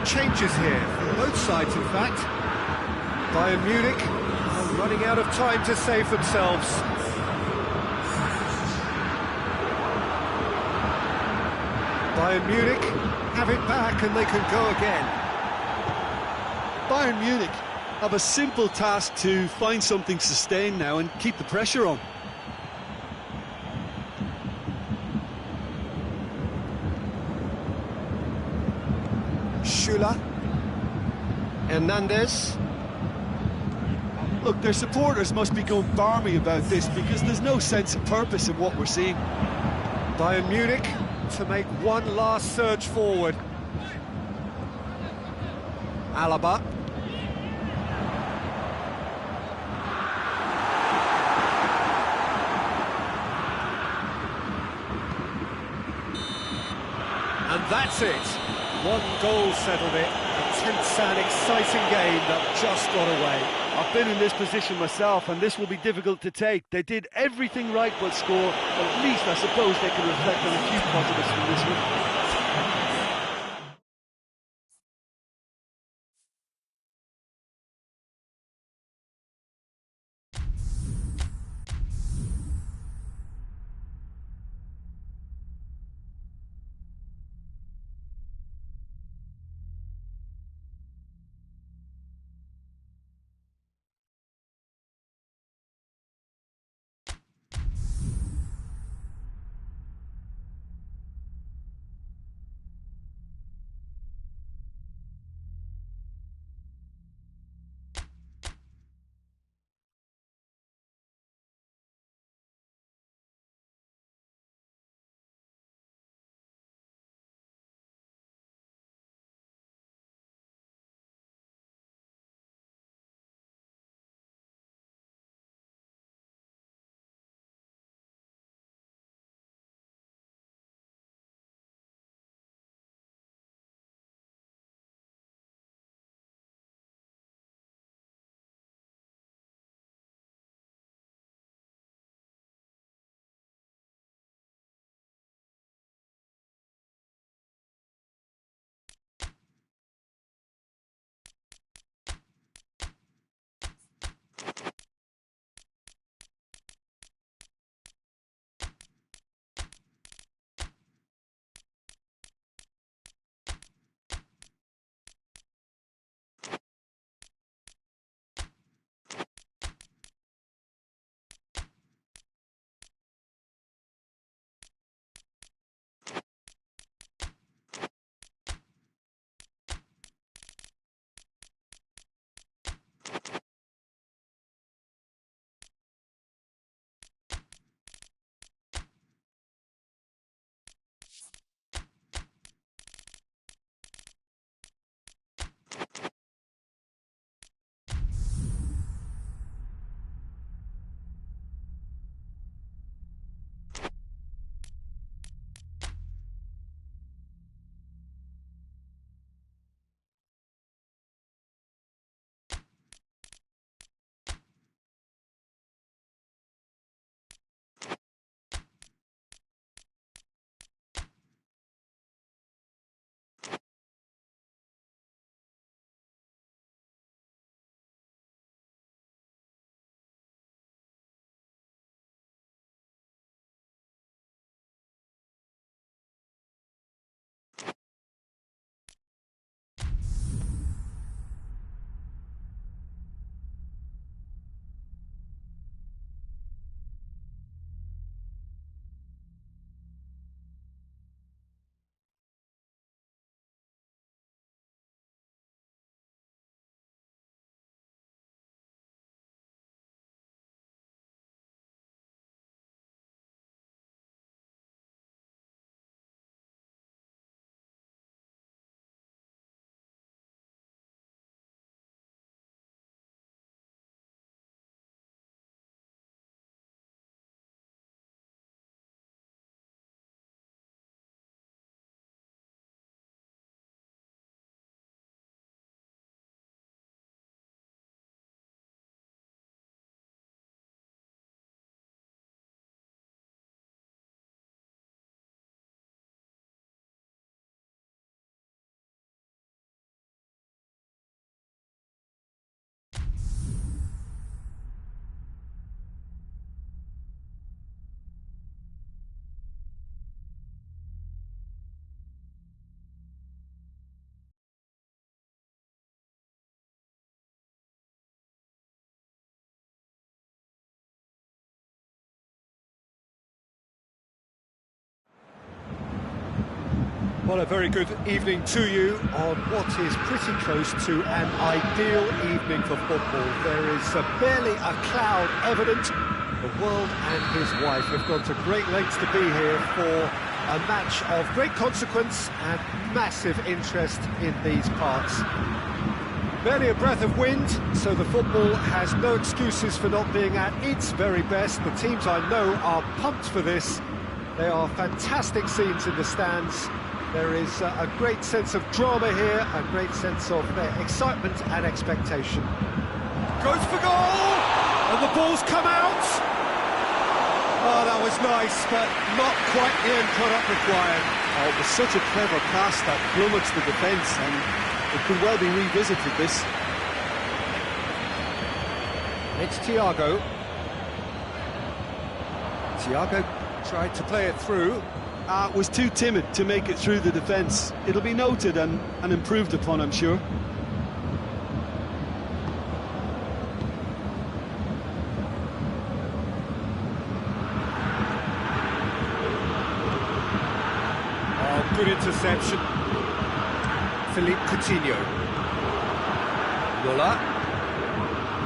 Changes here, for both sides in fact. Bayern Munich are running out of time to save themselves. Bayern Munich have it back and they can go again. Bayern Munich have a simple task to find something sustained now and keep the pressure on. Schüller. Hernandez. Look, their supporters must be going barmy about this because there's no sense of purpose in what we're seeing. Bayern Munich to make one last surge forward. Alaba. And that's it. One goal settled it. A tense and exciting game that just got away. I've been in this position myself, and this will be difficult to take. They did everything right but score, but at least I suppose they can reflect on a few positives from this one. Well, a very good evening to you on what is pretty close to an ideal evening for football. There is barely a cloud evident. The world and his wife have gone to great lengths to be here for a match of great consequence and massive interest in these parts. Barely a breath of wind, so the football has no excuses for not being at its very best. The teams I know are pumped for this. They are fantastic scenes in the stands. There is a great sense of drama here, a great sense of excitement and expectation. Goes for goal! And the ball's come out! Oh, that was nice, but not quite the end product required. Oh, it was such a clever pass that plummets the defence, and it could well be revisited, this. It's Thiago. Thiago tried to play it through. Was too timid to make it through the defence. It'll be noted and improved upon, I'm sure. Oh, good interception. Philippe Coutinho.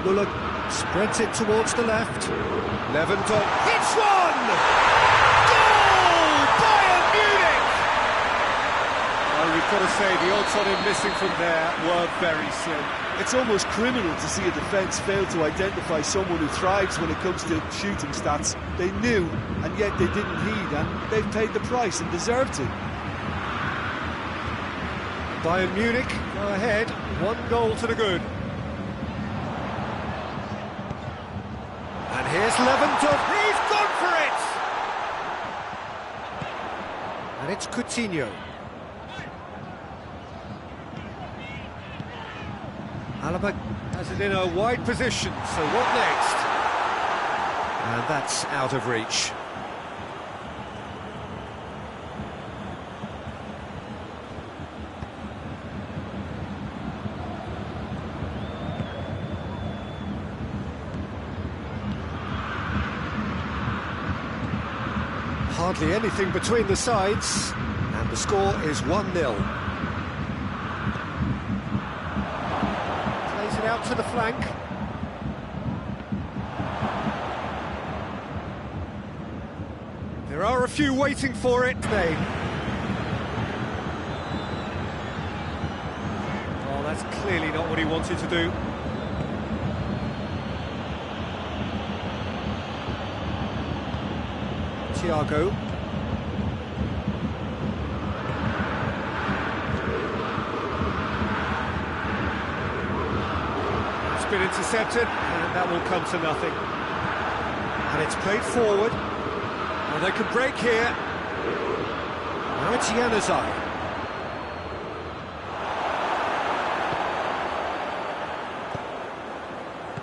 Muller spreads it towards the left. Lewandowski hits one! We've got to say, the odds on him missing from there were very slim. It's almost criminal to see a defence fail to identify someone who thrives when it comes to shooting stats. They knew, and yet they didn't heed, and they've paid the price and deserved to. Bayern Munich go ahead, 1 goal to the good. And here's Lewandowski, he's gone for it! And it's Coutinho. Alaba has it in a wide position, so what next? And that's out of reach. Hardly anything between the sides, and the score is 1-0. Out to the flank. There are a few waiting for it. Oh, that's clearly not what he wanted to do. Thiago. Been intercepted, and that will come to nothing. And it's played forward. Well, they can break here. Now it's Januzaj.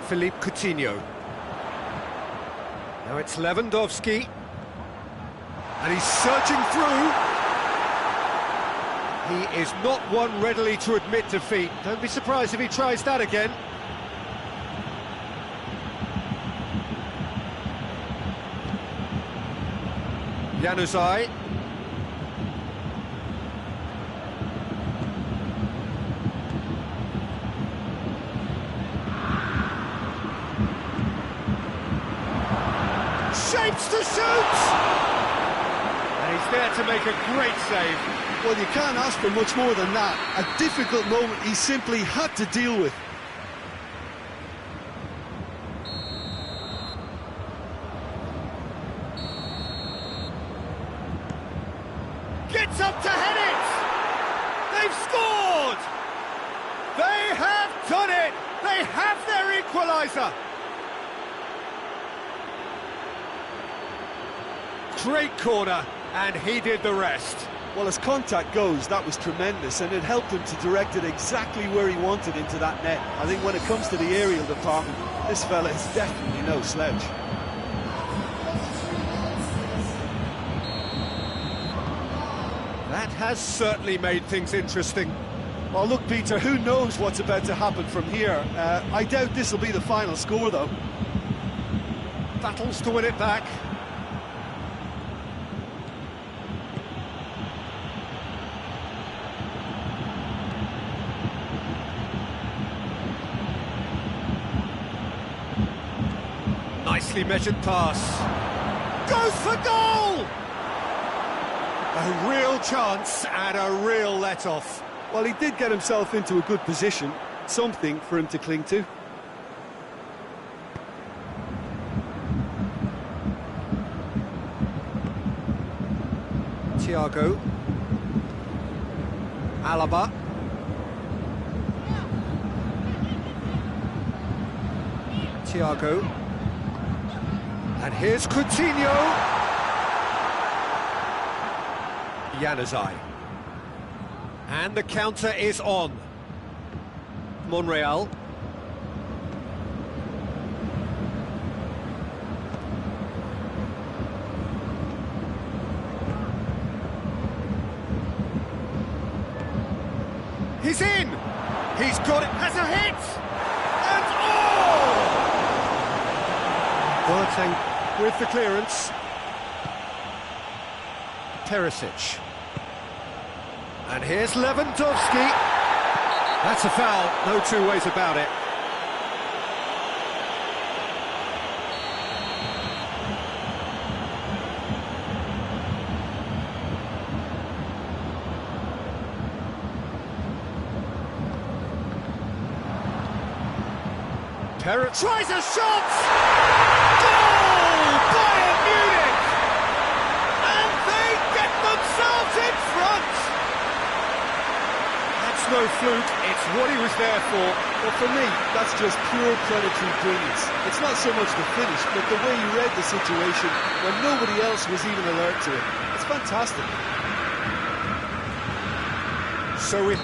Philippe Coutinho. Now it's Lewandowski. And he's surging through. He is not one readily to admit defeat. Don't be surprised if he tries that again. Januzaj. Shapes to shoot! And he's there to make a great save. Well, you can't ask for much more than that. A difficult moment he simply had to deal with. Gets up to head it! They've scored! They have done it! They have their equaliser! Great corner, and he did the rest. Well, as contact goes, that was tremendous, and it helped him to direct it exactly where he wanted into that net. I think when it comes to the aerial department, this fella is definitely no slouch. That has certainly made things interesting. Well, look, Peter, who knows what's about to happen from here? I doubt this will be the final score, though. Battles to win it back. nicely measured pass. Goes for goal! A real chance and a real let-off. Well, he did get himself into a good position, something for him to cling to. Thiago. Alaba. Thiago. And here's Coutinho. Januzaj. And the counter is on. Monreal. He's in! He's got it, has a hit! And oh! Boateng with the clearance. Perisic. And here's Lewandowski. That's a foul, no two ways about it. Perisic tries a shot! Goal! Bayern Munich! And they get themselves in front! That's no fluke, it's what he was there for. Well, for me, that's just pure predatory brilliance. It's not so much the finish, but the way he read the situation when nobody else was even alert to it. It's fantastic. So the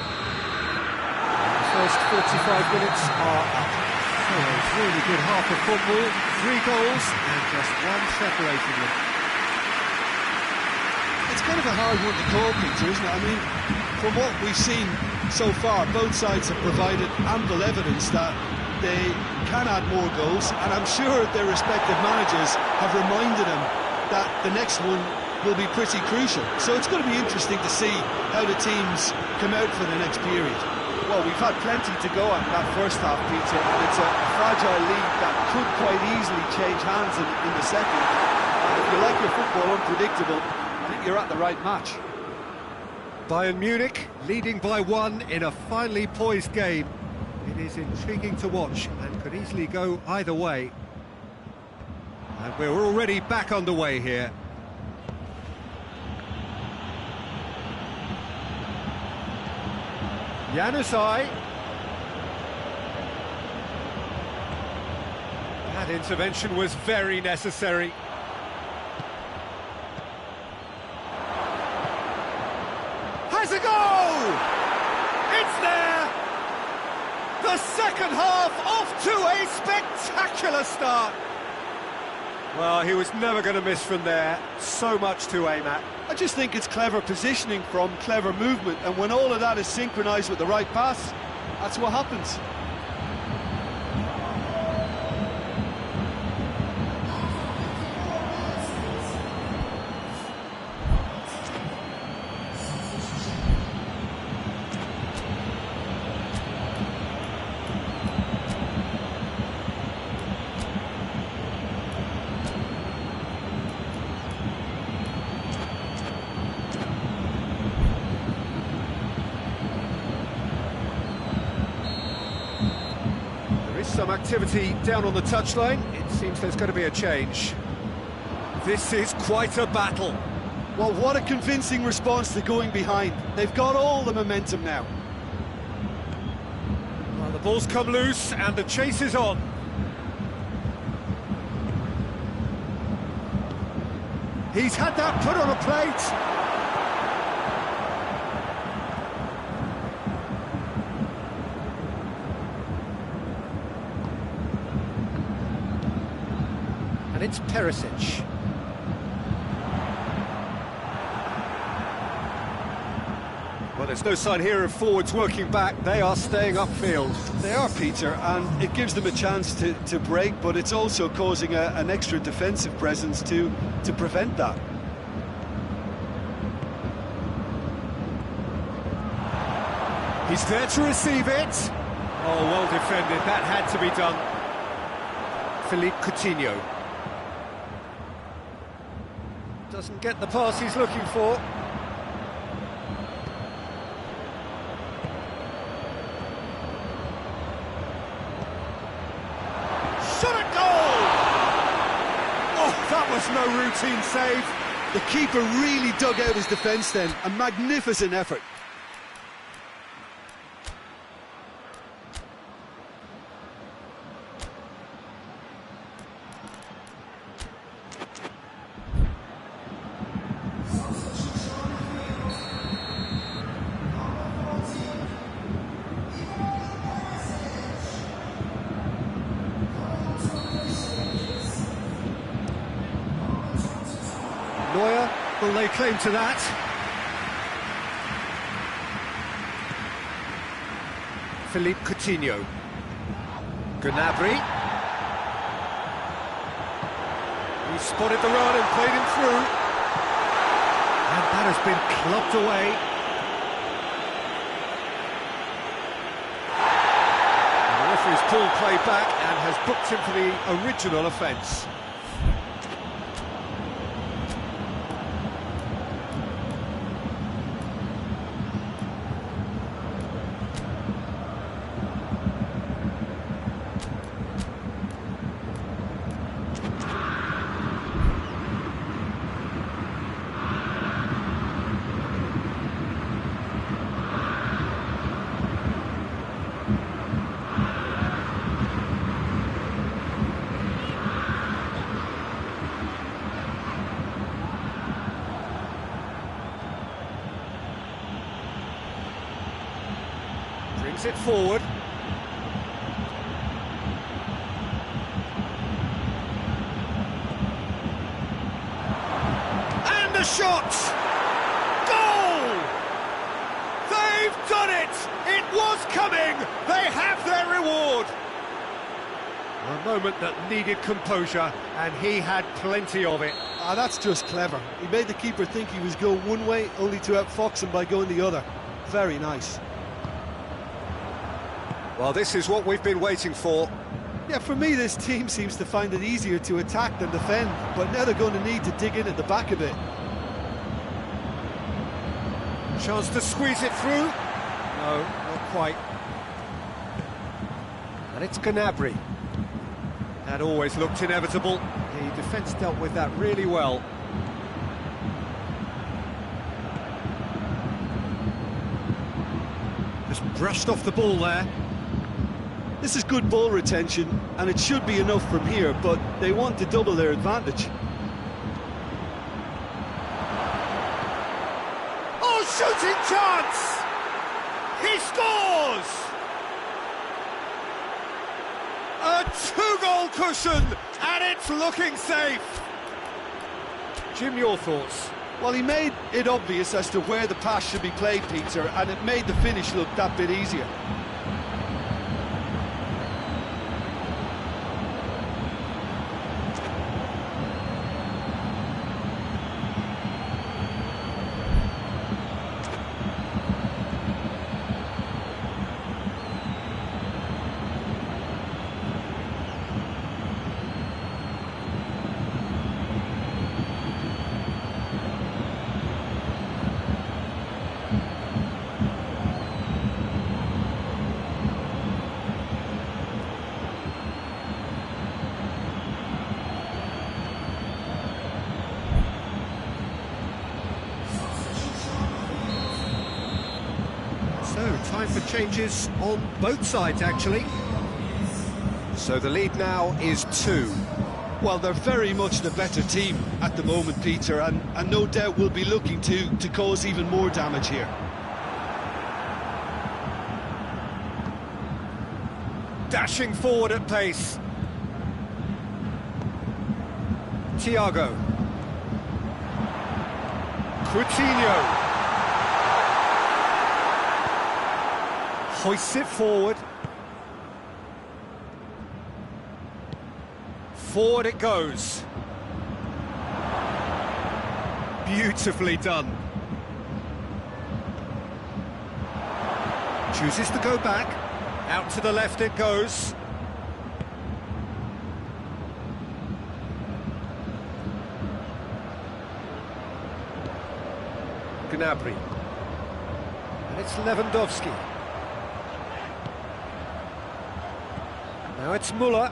first 45 minutes are up. Oh, it's really good half of football, 3 goals and just one separated them. It's kind of a hard one to call, Peter, isn't it? I mean, from what we've seen so far, both sides have provided ample evidence that they can add more goals, and I'm sure their respective managers have reminded them that the next one will be pretty crucial. So it's going to be interesting to see how the teams come out for the next period. Well, we've had plenty to go at in that first half, Peter, and it's a fragile lead that could quite easily change hands in the second. And if you like your football unpredictable, I think you're at the right match. Bayern Munich leading by 1 in a finely poised game. It is intriguing to watch and could easily go either way. And we're already back underway here. Januzaj. That intervention was very necessary. Has a goal! It's there! The second half off to a spectacular start. Well, he was never going to miss from there. So much to aim at. I just think it's clever positioning from clever movement, and when all of that is synchronised with the right pass, that's what happens. Some activity down on the touchline. It seems there's going to be a change. This is quite a battle. Well, what a convincing response to going behind. They've got all the momentum now. Well, the ball's come loose and the chase is on. He's had that put on a plate. And it's Perisic. Well, there's no sign here of forwards working back. They are staying upfield. They are, Peter, and it gives them a chance to break, but it's also causing an extra defensive presence to prevent that. He's there to receive it. Oh, well defended. That had to be done. Philippe Coutinho. Doesn't get the pass he's looking for. Shot at goal! Oh, that was no routine save. The keeper really dug out his defence then. A magnificent effort. Will lay claim to that. Philippe Coutinho. Gnabry. He spotted the run and played him through. And that has been clubbed away. And the referee's pulled play back and has booked him for the original offence. Brings it forward. And a shot! Goal! They've done it! It was coming! They have their reward! A moment that needed composure, and he had plenty of it. Ah, that's just clever. He made the keeper think he was going one way, only to outfox him by going the other. Very nice. Well, this is what we've been waiting for. Yeah, for me, this team seems to find it easier to attack than defend, but now they're going to need to dig in at the back a bit. Chance to squeeze it through. No, not quite. And it's Gnabry. That always looked inevitable. The defence dealt with that really well. Just brushed off the ball there. This is good ball retention, and it should be enough from here, but they want to double their advantage. Oh, shooting chance! He scores! A two-goal cushion, and it's looking safe. Jim, your thoughts? Well, he made it obvious as to where the pass should be played, Peter, and it made the finish look that bit easier. So, time for changes on both sides, actually. So the lead now is 2. Well, they're very much the better team at the moment, Peter, and no doubt will be looking to cause even more damage here. Dashing forward at pace. Thiago. Coutinho. Hoists it forward. Forward it goes. Beautifully done. Chooses to go back. Out to the left it goes. Gnabry. And it's Lewandowski. Now it's Muller.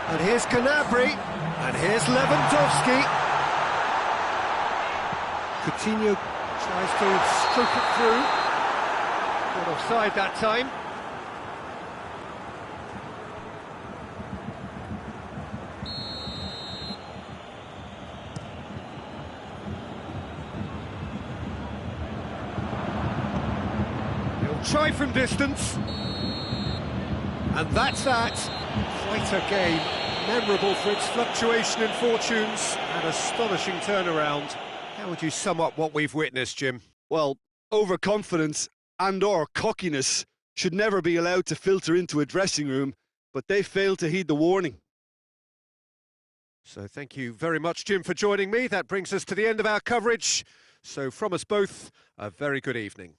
And here's Gnabry. And here's Lewandowski. Coutinho tries to stroke it through. Not offside that time. He'll try from distance. And that's that. Quite a game. Memorable for its fluctuation in fortunes and astonishing turnaround. How would you sum up what we've witnessed, Jim? Well, overconfidence and/or cockiness should never be allowed to filter into a dressing room, but they failed to heed the warning. So thank you very much, Jim, for joining me. That brings us to the end of our coverage. So from us both, a very good evening.